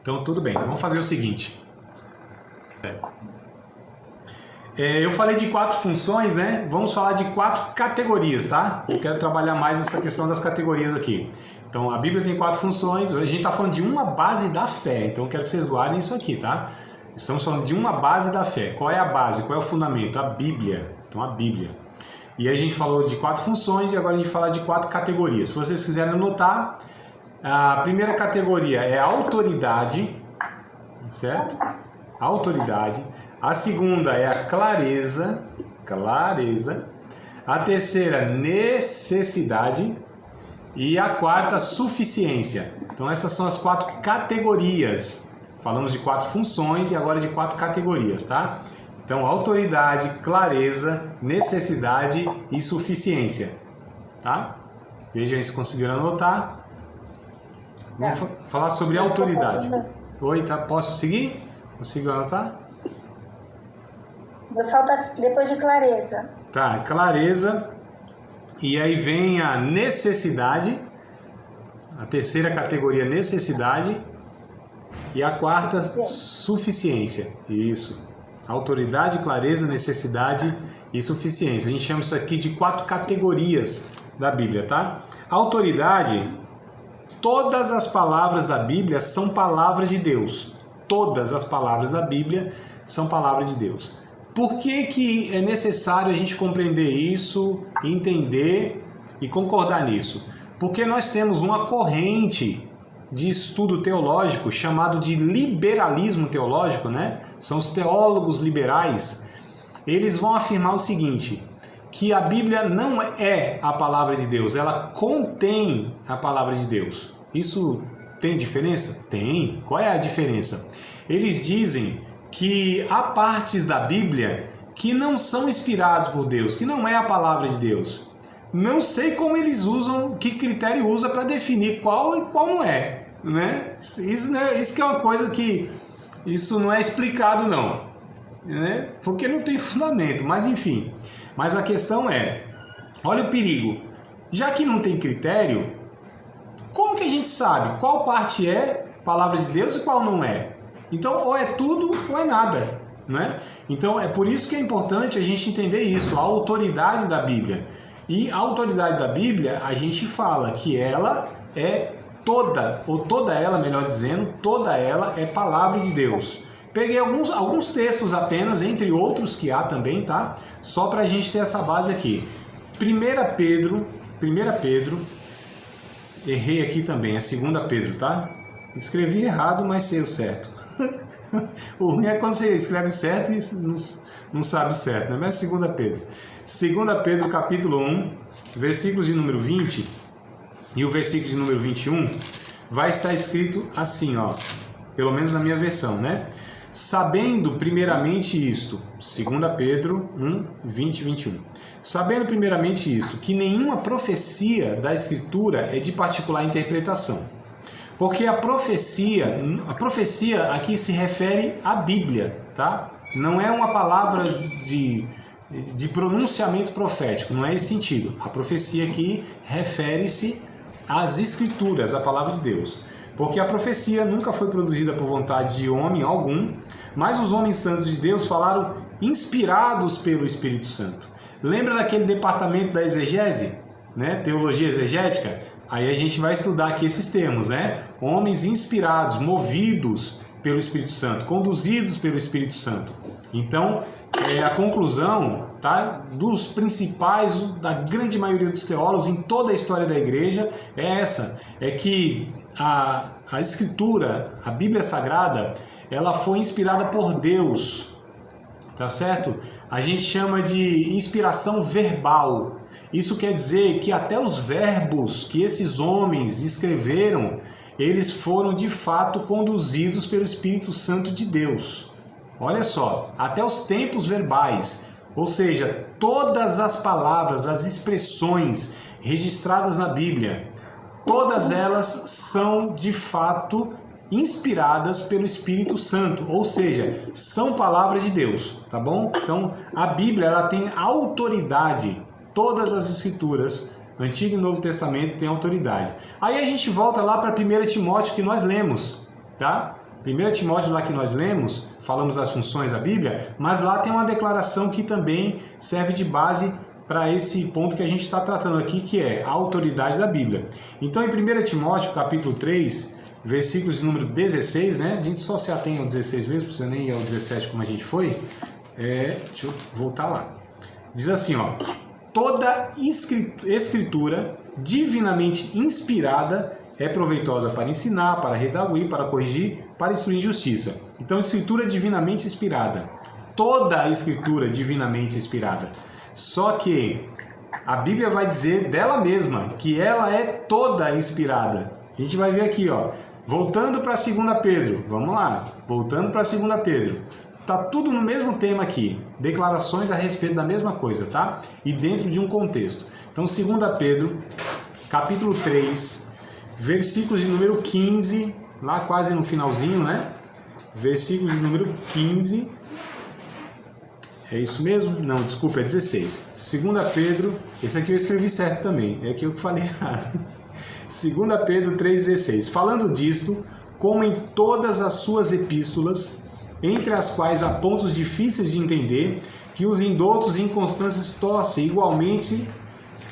Então, tudo bem. Vamos fazer o seguinte. Eu falei de 4 funções, né? Vamos falar de 4 categorias, tá? Eu quero trabalhar mais essa questão das categorias aqui. Então, a Bíblia tem 4 funções. Hoje a gente está falando de uma base da fé. Então, eu quero que vocês guardem isso aqui, tá? Estamos falando de uma base da fé. Qual é a base? Qual é o fundamento? A Bíblia. Então, a Bíblia. E aí a gente falou de 4 funções e agora a gente vai falar de 4 categorias. Se vocês quiserem anotar, a primeira categoria é autoridade, certo? Autoridade. A segunda é a clareza, clareza. A terceira, necessidade. E a quarta, suficiência. Então essas são as 4 categorias. Falamos de 4 funções e agora de 4 categorias, tá? Então, autoridade, clareza, necessidade e suficiência, tá? Vejam aí se conseguiram anotar. Vamos falar sobre autoridade. Oi, tá? Posso seguir? Consigo anotar? Falta depois de clareza. Tá, clareza. E aí vem a necessidade. A terceira categoria, necessidade. E a quarta, suficiência. Isso. Autoridade, clareza, necessidade e suficiência. A gente chama isso aqui de 4 categorias da Bíblia, tá? Autoridade, todas as palavras da Bíblia são palavras de Deus. Todas as palavras da Bíblia são palavras de Deus. Por que é necessário a gente compreender isso, entender e concordar nisso? Porque nós temos uma corrente de estudo teológico chamado de liberalismo teológico, né? São os teólogos liberais. Eles vão afirmar o seguinte, que a Bíblia não é a palavra de Deus, ela contém a palavra de Deus. Isso tem diferença? Tem. Qual é a diferença? Eles dizem que há partes da Bíblia que não são inspiradas por Deus, que não é a palavra de Deus. Não sei como eles usam, que critério usa para definir qual e qual não é, né? Isso que é uma coisa que isso não é explicado não, né? Porque não tem fundamento, mas enfim. Mas a questão é, olha o perigo, já que não tem critério, como que a gente sabe qual parte é palavra de Deus e qual não é? Então, ou é tudo ou é nada, né? Então, é por isso que é importante a gente entender isso, a autoridade da Bíblia. E a autoridade da Bíblia, a gente fala que ela é toda, ou toda ela, melhor dizendo, toda ela é palavra de Deus. Peguei alguns textos apenas, entre outros que há também, tá? Só para a gente ter essa base aqui. 1 Pedro, errei aqui também, é 2 Pedro, tá? Escrevi errado, mas sei o certo. O ruim é quando você escreve certo e não sabe o certo, né? Mas 2 Pedro. 2 Pedro, capítulo 1, versículos de número 20 e o versículo de número 21, vai estar escrito assim, ó, pelo menos na minha versão, né? Sabendo primeiramente isto, 2 Pedro 1, 20 e 21. Sabendo primeiramente isto, que nenhuma profecia da Escritura é de particular interpretação. Porque a profecia aqui se refere à Bíblia, tá? Não é uma palavra de pronunciamento profético, não é esse sentido. A profecia aqui refere-se às Escrituras, à palavra de Deus. Porque a profecia nunca foi produzida por vontade de homem algum, mas os homens santos de Deus falaram inspirados pelo Espírito Santo. Lembra daquele departamento da exegese, né? Teologia exegética? Aí a gente vai estudar aqui esses termos, né? Homens inspirados, movidos pelo Espírito Santo, conduzidos pelo Espírito Santo. Então, a conclusão, tá, dos principais, da grande maioria dos teólogos em toda a história da igreja é essa, é que a Escritura, a Bíblia Sagrada, ela foi inspirada por Deus, tá certo? A gente chama de inspiração verbal. Isso quer dizer que até os verbos que esses homens escreveram, eles foram de fato conduzidos pelo Espírito Santo de Deus. Olha só, até os tempos verbais, ou seja, todas as palavras, as expressões registradas na Bíblia, todas elas são de fato inspiradas pelo Espírito Santo, ou seja, são palavras de Deus, tá bom? Então, a Bíblia, ela tem autoridade, todas as Escrituras, Antigo e Novo Testamento, tem autoridade. Aí a gente volta lá para 1 Timóteo que nós lemos, tá? 1 Timóteo lá que nós lemos, falamos das funções da Bíblia, mas lá tem uma declaração que também serve de base para esse ponto que a gente está tratando aqui, que é a autoridade da Bíblia. Então, em 1 Timóteo, capítulo 3, versículos de número 16, né? A gente só se atém ao 16 mesmo, precisa nem ir ao 17 como a gente foi. Deixa eu voltar lá. Diz assim, ó: toda escritura divinamente inspirada é proveitosa para ensinar, para redarguir, para corrigir, para instruir em justiça. Então, escritura divinamente inspirada. Toda a escritura divinamente inspirada. Só que a Bíblia vai dizer dela mesma que ela é toda inspirada. A gente vai ver aqui, ó. Voltando para 2 Pedro. Vamos lá. Voltando para 2 Pedro. Tá tudo no mesmo tema aqui. Declarações a respeito da mesma coisa, tá? E dentro de um contexto. Então, 2 Pedro, capítulo 3, versículos de número 15, lá quase no finalzinho, né? Versículos de número 15. É isso mesmo? Não, desculpa, é 16. 2 Pedro, esse aqui eu escrevi certo também, é que eu falei errado. 2 Pedro 3,16. Falando disto, como em todas as suas epístolas, entre as quais há pontos difíceis de entender, que os indoutos e inconstâncios torcem igualmente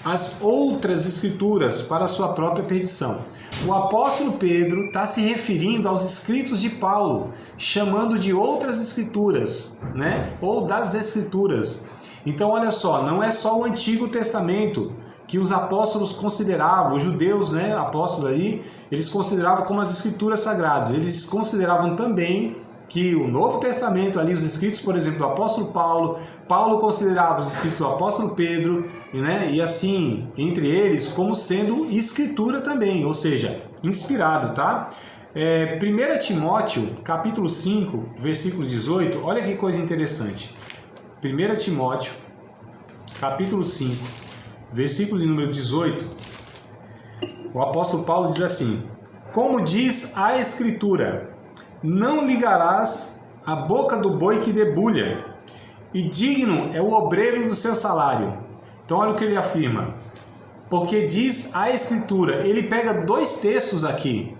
as outras escrituras para a sua própria perdição. O apóstolo Pedro está se referindo aos escritos de Paulo, chamando de outras escrituras, né? Ou das escrituras. Então, olha só, não é só o Antigo Testamento que os apóstolos consideravam, os judeus, né, apóstolos aí, eles consideravam como as escrituras sagradas. Eles consideravam também que o Novo Testamento, ali os escritos, por exemplo, do apóstolo Paulo considerava os escritos do apóstolo Pedro, né, e assim, entre eles, como sendo escritura também, ou seja, inspirado, tá? 1 Timóteo, capítulo 5, versículo 18, olha que coisa interessante. 1 Timóteo, capítulo 5, versículo de número 18, o apóstolo Paulo diz assim: como diz a Escritura, não ligarás a boca do boi que debulha, e digno é o obreiro do seu salário. Então olha o que ele afirma. Porque diz a Escritura, ele pega dois textos aqui.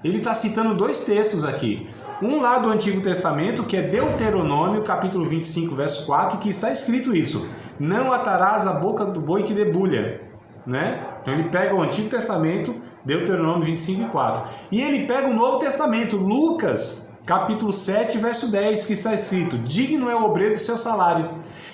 Ele está citando dois textos aqui. Um lá do Antigo Testamento, que é Deuteronômio, capítulo 25, verso 4, que está escrito isso: não atarás a boca do boi que debulha, né? Então ele pega o Antigo Testamento, Deuteronômio 25, 4. E ele pega o Novo Testamento, Lucas, capítulo 7, verso 10, que está escrito: digno é o obreiro do seu salário.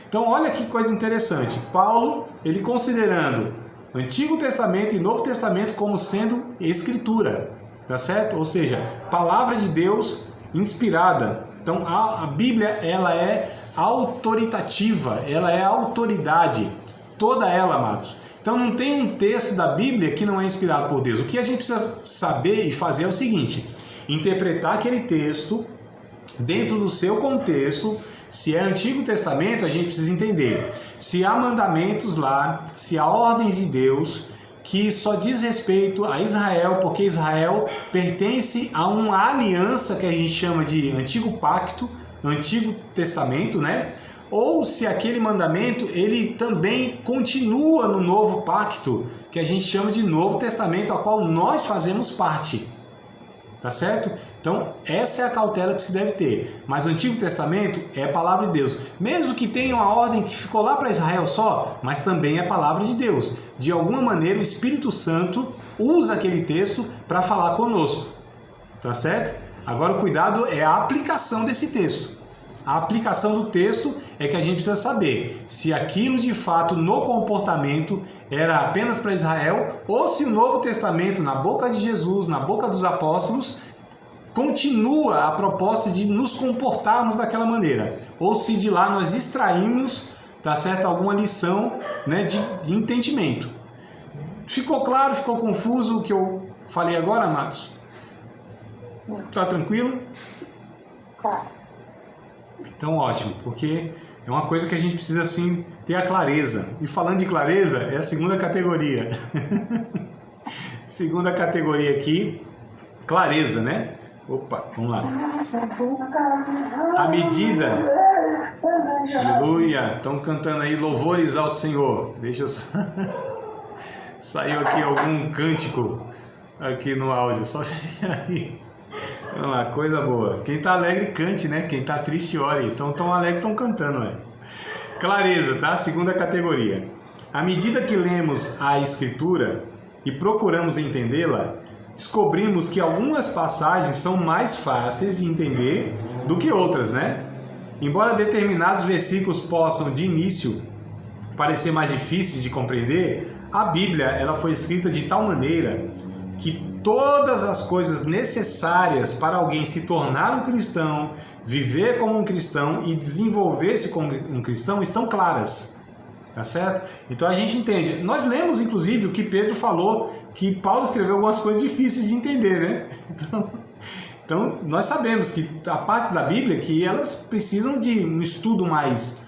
Então olha que coisa interessante. Paulo, ele considerando Antigo Testamento e Novo Testamento como sendo escritura, tá certo? Ou seja, palavra de Deus inspirada. Então a Bíblia, ela é autoritativa, ela é autoridade, toda ela, amados. Então não tem um texto da Bíblia que não é inspirado por Deus. O que a gente precisa saber e fazer é o seguinte: interpretar aquele texto dentro do seu contexto. Se é Antigo Testamento, a gente precisa entender se há mandamentos lá, se há ordens de Deus que só diz respeito a Israel, porque Israel pertence a uma aliança que a gente chama de Antigo Pacto, Antigo Testamento, né? ou se aquele mandamento ele também continua no novo pacto, que a gente chama de Novo Testamento, a qual nós fazemos parte. Tá certo? Então, essa é a cautela que se deve ter. Mas o Antigo Testamento é a palavra de Deus. Mesmo que tenha uma ordem que ficou lá para Israel só, mas também é a palavra de Deus. De alguma maneira, o Espírito Santo usa aquele texto para falar conosco. Tá certo? Agora, o cuidado é a aplicação desse texto. A aplicação do texto é que a gente precisa saber se aquilo de fato no comportamento era apenas para Israel ou se o Novo Testamento, na boca de Jesus, na boca dos apóstolos, continua a proposta de nos comportarmos daquela maneira. Ou se de lá nós extraímos, tá certo, alguma lição, né, de entendimento. Ficou claro? Ficou confuso o que eu falei agora, amados? Tá tranquilo? Tá. Então, ótimo, porque é uma coisa que a gente precisa, assim, ter a clareza. E falando de clareza, é a segunda categoria. Segunda categoria aqui, clareza, né? Opa, vamos lá. À medida... Aleluia! Estão cantando aí louvores ao Senhor. Deixa eu... Saiu aqui algum cântico aqui no áudio, só aí. Vamos lá, coisa boa. Quem tá alegre, cante, né? Quem tá triste, ore. Então, tão alegre, estão cantando, né? Clareza, tá? Segunda categoria. À medida que lemos a Escritura e procuramos entendê-la, descobrimos que algumas passagens são mais fáceis de entender do que outras, né? Embora determinados versículos possam, de início, parecer mais difíceis de compreender, a Bíblia ela foi escrita de tal maneira que todas as coisas necessárias para alguém se tornar um cristão, viver como um cristão e desenvolver-se como um cristão estão claras, tá certo? Então a gente entende. Nós lemos inclusive o que Pedro falou, que Paulo escreveu algumas coisas difíceis de entender, né? Então nós sabemos que a parte da Bíblia que elas precisam de um estudo mais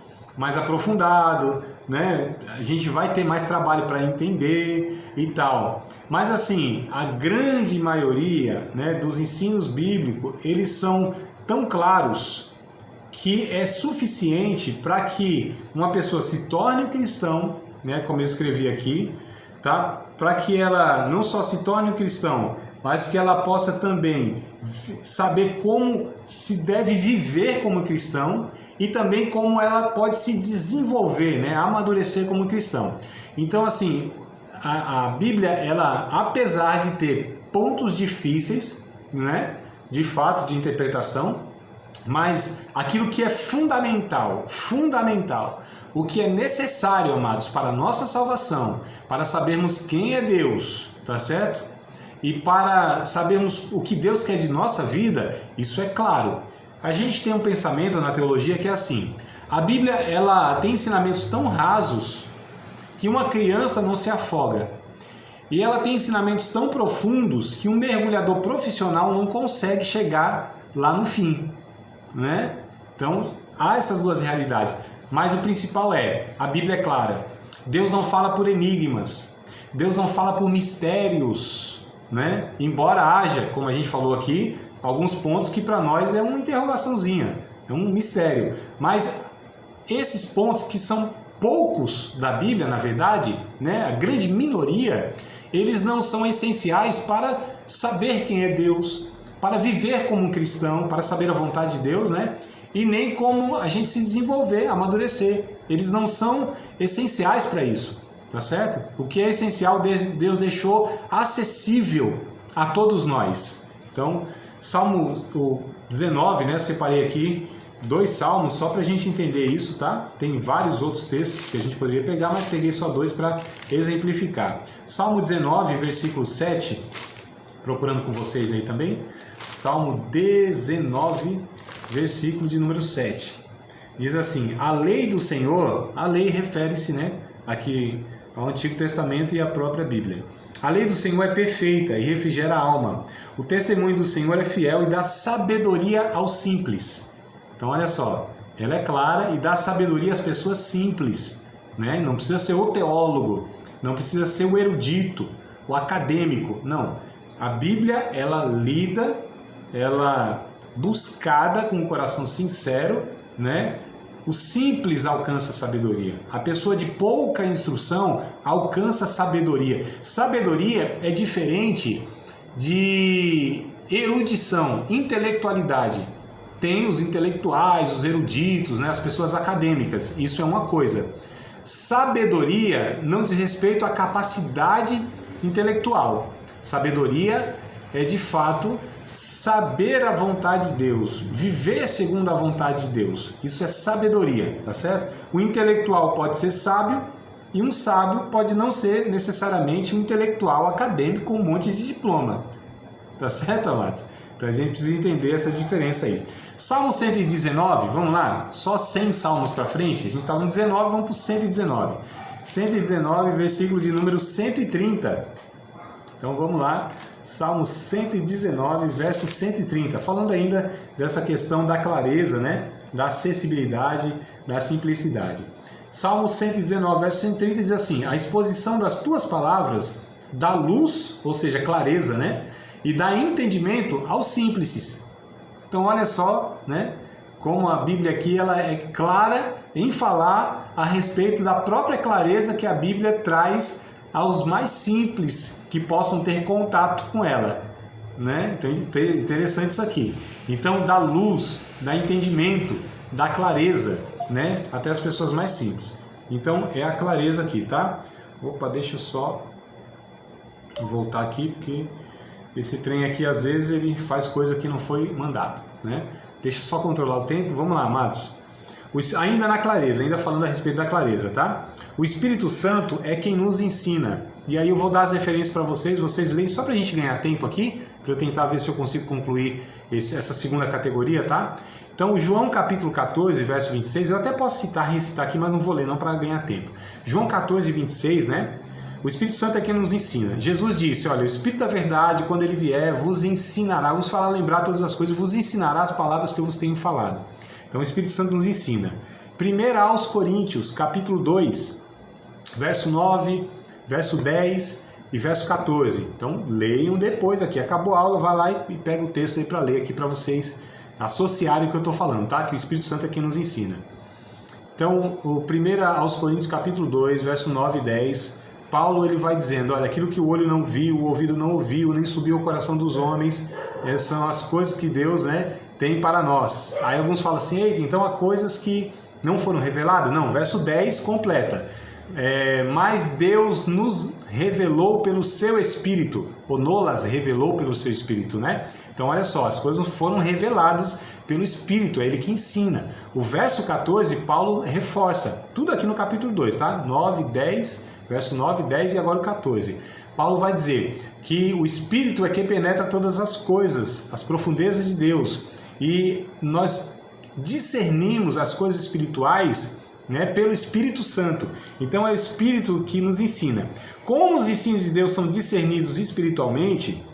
aprofundado, né? A gente vai ter mais trabalho para entender e tal. Mas assim, a grande maioria, né, dos ensinos bíblicos, eles são tão claros que é suficiente para que uma pessoa se torne um cristão, né, como eu escrevi aqui, tá? Para que ela não só se torne um cristão, mas que ela possa também saber como se deve viver como cristão e também como ela pode se desenvolver, né, amadurecer como cristão. Então, assim, a Bíblia, ela, apesar de ter pontos difíceis, né, de fato, de interpretação, mas aquilo que é fundamental, o que é necessário, amados, para a nossa salvação, para sabermos quem é Deus, tá certo? E para sabermos o que Deus quer de nossa vida, isso é claro. A gente tem um pensamento na teologia que é assim: a Bíblia ela tem ensinamentos tão rasos que uma criança não se afoga. E ela tem ensinamentos tão profundos que um mergulhador profissional não consegue chegar lá no fim, né? Então, há essas duas realidades. Mas o principal é, a Bíblia é clara. Deus não fala por enigmas. Deus não fala por mistérios, né? Embora haja, como a gente falou aqui, alguns pontos que para nós é uma interrogaçãozinha, é um mistério. Mas esses pontos que são poucos da Bíblia, na verdade, né, a grande minoria, eles não são essenciais para saber quem é Deus, para viver como um cristão, para saber a vontade de Deus, né? E nem como a gente se desenvolver, amadurecer. Eles não são essenciais para isso, tá certo? O que é essencial, Deus deixou acessível a todos nós. Então, Salmo 19, né? Eu separei aqui 2 salmos só para a gente entender isso, tá? Tem vários outros textos que a gente poderia pegar, mas peguei só 2 para exemplificar. Salmo 19, versículo 7, procurando com vocês aí também. Salmo 19, versículo de número 7. Diz assim: a lei do Senhor, a lei refere-se, né, aqui ao Antigo Testamento e à própria Bíblia. A lei do Senhor é perfeita e refrigera a alma. O testemunho do Senhor é fiel e dá sabedoria aos simples. Então, olha só, ela é clara e dá sabedoria às pessoas simples, né? Não precisa ser o teólogo, não precisa ser o erudito, o acadêmico, não. A Bíblia, ela lida, ela buscada com o coração sincero, né? O simples alcança sabedoria. A pessoa de pouca instrução alcança sabedoria. Sabedoria é diferente de erudição, intelectualidade. Tem os intelectuais, os eruditos, né, as pessoas acadêmicas. Isso é uma coisa. Sabedoria não diz respeito à capacidade intelectual. Sabedoria é, de fato, saber a vontade de Deus, viver segundo a vontade de Deus. Isso é sabedoria, tá certo? O intelectual pode ser sábio e um sábio pode não ser necessariamente um intelectual acadêmico com um monte de diploma. Tá certo, amados? Então a gente precisa entender essa diferença aí. Salmo 119, vamos lá, só 100 salmos para frente, a gente estava no 19, vamos para o 119. 119, versículo de número 130. Então vamos lá, Salmo 119, verso 130, falando ainda dessa questão da clareza, né? Da acessibilidade, da simplicidade. Salmo 119, verso 130 diz assim: a exposição das tuas palavras dá luz, ou seja, clareza, né? E dá entendimento aos simples. Então olha só, né? Como a Bíblia aqui ela é clara em falar a respeito da própria clareza que a Bíblia traz aos mais simples que possam ter contato com ela, né? Então, interessante isso aqui. Então, dá luz, dá entendimento, dá clareza, né? Até as pessoas mais simples. Então, é a clareza aqui, tá? Opa, deixa eu só voltar aqui, porque esse trem aqui, às vezes, ele faz coisa que não foi mandado, né? Deixa eu só controlar o tempo. Vamos lá, amados. Ainda na clareza, ainda falando a respeito da clareza, tá? O Espírito Santo é quem nos ensina. E aí eu vou dar as referências para vocês leem só para a gente ganhar tempo aqui, para eu tentar ver se eu consigo concluir essa segunda categoria, tá? Então, João capítulo 14, verso 26, eu até posso recitar aqui, mas não vou ler não para ganhar tempo. João 14, 26, né? O Espírito Santo é quem nos ensina. Jesus disse, olha, o Espírito da verdade, quando ele vier, vos ensinará, vos fará lembrar todas as coisas, vos ensinará as palavras que eu vos tenho falado. Então o Espírito Santo nos ensina. 1 aos Coríntios, capítulo 2, verso 9, verso 10 e verso 14. Então leiam depois aqui. Acabou a aula, vai lá e pega o texto aí para ler aqui para vocês associarem o que eu estou falando, tá? Que o Espírito Santo é quem nos ensina. Então, o 1 aos Coríntios, capítulo 2, verso 9 e 10, Paulo ele vai dizendo, olha, aquilo que o olho não viu, o ouvido não ouviu, nem subiu ao coração dos homens, são as coisas que Deus, né, tem para nós. Aí alguns falam assim, eita, então há coisas que não foram reveladas? Não, verso 10 completa. Mas Deus nos revelou pelo seu Espírito, ou nolas revelou pelo seu Espírito, né? Então olha só, as coisas foram reveladas pelo Espírito, é Ele que ensina. O verso 14, Paulo reforça, tudo aqui no capítulo 2, tá? 9, 10, verso 9, 10 e agora o 14. Paulo vai dizer que o Espírito é quem penetra todas as coisas, as profundezas de Deus, e nós discernimos as coisas espirituais, né, pelo Espírito Santo. Então é o Espírito que nos ensina. Como os ensinos de Deus são discernidos espiritualmente,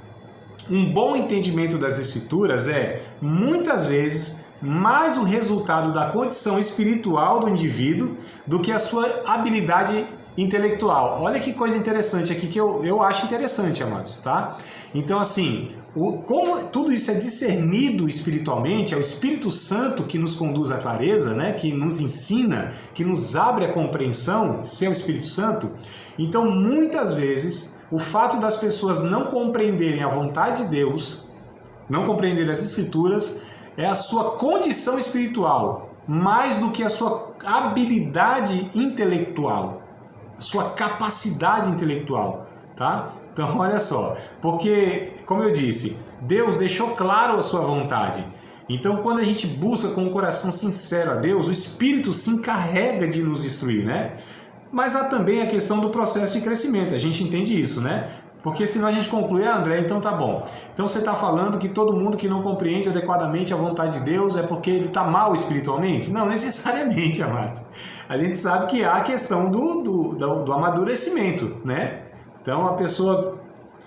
um bom entendimento das Escrituras é, muitas vezes, mais o resultado da condição espiritual do indivíduo do que a sua habilidade intelectual. Olha que coisa interessante aqui que eu acho interessante, amados, tá? Então, assim, como tudo isso é discernido espiritualmente, é o Espírito Santo que nos conduz à clareza, né? Que nos ensina, que nos abre a compreensão, se é o Espírito Santo. Então, muitas vezes, o fato das pessoas não compreenderem a vontade de Deus, não compreenderem as Escrituras, é a sua condição espiritual, mais do que a sua habilidade intelectual, a sua capacidade intelectual, tá? Então, olha só, porque, como eu disse, Deus deixou claro a sua vontade. Então, quando a gente busca com o coração sincero a Deus, o Espírito se encarrega de nos instruir, né? Mas há também a questão do processo de crescimento, a gente entende isso, né? Porque senão a gente conclui, André, então tá bom. Então você está falando que todo mundo que não compreende adequadamente a vontade de Deus é porque ele está mal espiritualmente? Não necessariamente, amados. A gente sabe que há a questão do amadurecimento, né? Então a pessoa,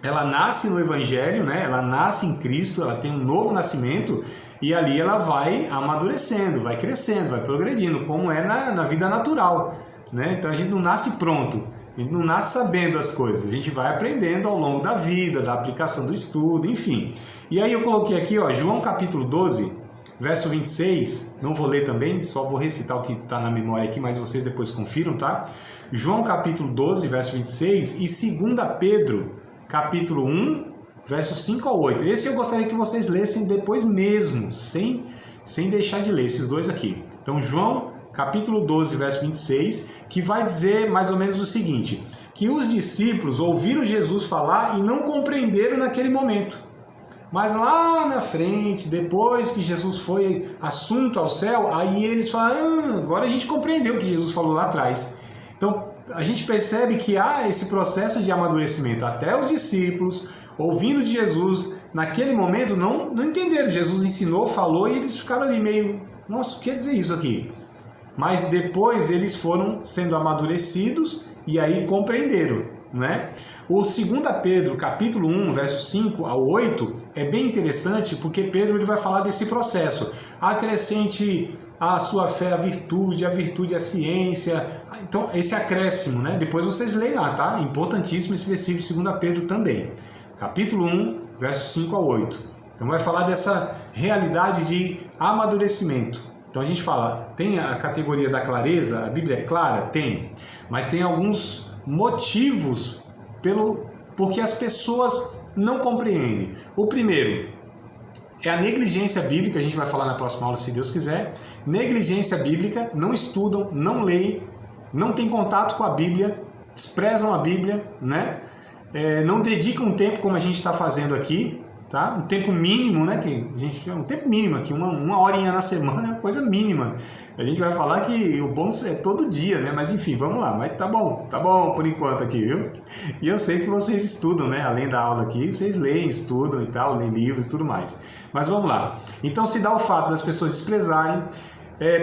ela nasce no Evangelho, né? Ela nasce em Cristo, ela tem um novo nascimento e ali ela vai amadurecendo, vai crescendo, vai progredindo, como é na vida natural, né? Então a gente não nasce pronto, a gente não nasce sabendo as coisas, a gente vai aprendendo ao longo da vida, da aplicação do estudo, enfim. E aí eu coloquei aqui, ó, João capítulo 12, verso 26, não vou ler também, só vou recitar o que está na memória aqui, mas vocês depois confiram, tá? João capítulo 12, verso 26 e 2 Pedro, capítulo 1, versos 5 ao 8. Esse eu gostaria que vocês lessem depois mesmo, sem deixar de ler esses dois aqui. Então, João, capítulo 12, verso 26, que vai dizer mais ou menos o seguinte, que os discípulos ouviram Jesus falar e não compreenderam naquele momento. Mas lá na frente, depois que Jesus foi assunto ao céu, aí eles falaram, agora a gente compreendeu o que Jesus falou lá atrás. Então, a gente percebe que há esse processo de amadurecimento. Até os discípulos, ouvindo de Jesus, naquele momento não entenderam. Jesus ensinou, falou e eles ficaram ali meio, nossa, o que quer dizer isso aqui? Mas depois eles foram sendo amadurecidos e aí compreenderam, né? O 2 Pedro, capítulo 1, versos 5 ao 8, é bem interessante porque Pedro ele vai falar desse processo. Acrescente a sua fé a virtude a ciência. Então, esse acréscimo, né? Depois vocês leem lá, tá? Importantíssimo esse versículo de 2 Pedro também. Capítulo 1, versos 5 ao 8. Então, vai falar dessa realidade de amadurecimento. Então, a gente fala, tem a categoria da clareza, a Bíblia é clara? Tem. Mas tem alguns motivos porque as pessoas não compreendem. O primeiro é a negligência bíblica, a gente vai falar na próxima aula se Deus quiser. Negligência bíblica, não estudam, não leem, não têm contato com a Bíblia, desprezam a Bíblia, né? Não dedicam tempo como a gente está fazendo aqui, tá? Um tempo mínimo, né? Um tempo mínimo aqui, uma horinha na semana é uma coisa mínima. A gente vai falar que o bom é todo dia, né? Mas enfim, vamos lá. Mas tá bom por enquanto aqui, viu? E eu sei que vocês estudam, né? Além da aula aqui, vocês leem, estudam e tal, leem livros e tudo mais. Mas vamos lá. Então se dá o fato das pessoas desprezarem,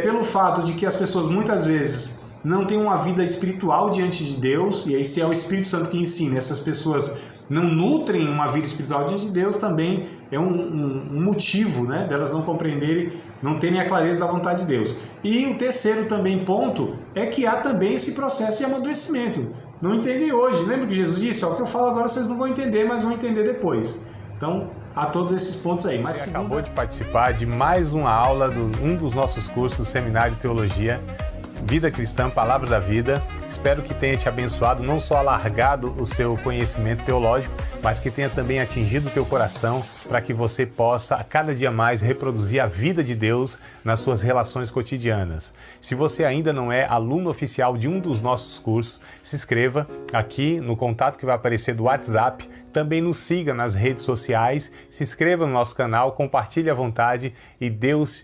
pelo fato de que as pessoas muitas vezes não têm uma vida espiritual diante de Deus, e aí se é o Espírito Santo que ensina, essas pessoas não nutrem uma vida espiritual diante de Deus, também é um motivo, né, delas não compreenderem, não terem a clareza da vontade de Deus. E o terceiro também ponto é que há também esse processo de amadurecimento. Não entendem hoje. Lembra que Jesus disse? O que eu falo agora vocês não vão entender, mas vão entender depois. Então, há todos esses pontos aí. Você acabou de participar de mais uma aula de um dos nossos cursos do Seminário de Teologia, Vida Cristã, Palavra da Vida. Espero que tenha te abençoado, não só alargado o seu conhecimento teológico, mas que tenha também atingido o teu coração para que você possa, a cada dia mais, reproduzir a vida de Deus nas suas relações cotidianas. Se você ainda não é aluno oficial de um dos nossos cursos, se inscreva aqui no contato que vai aparecer do WhatsApp. Também nos siga nas redes sociais, se inscreva no nosso canal, compartilhe à vontade e Deus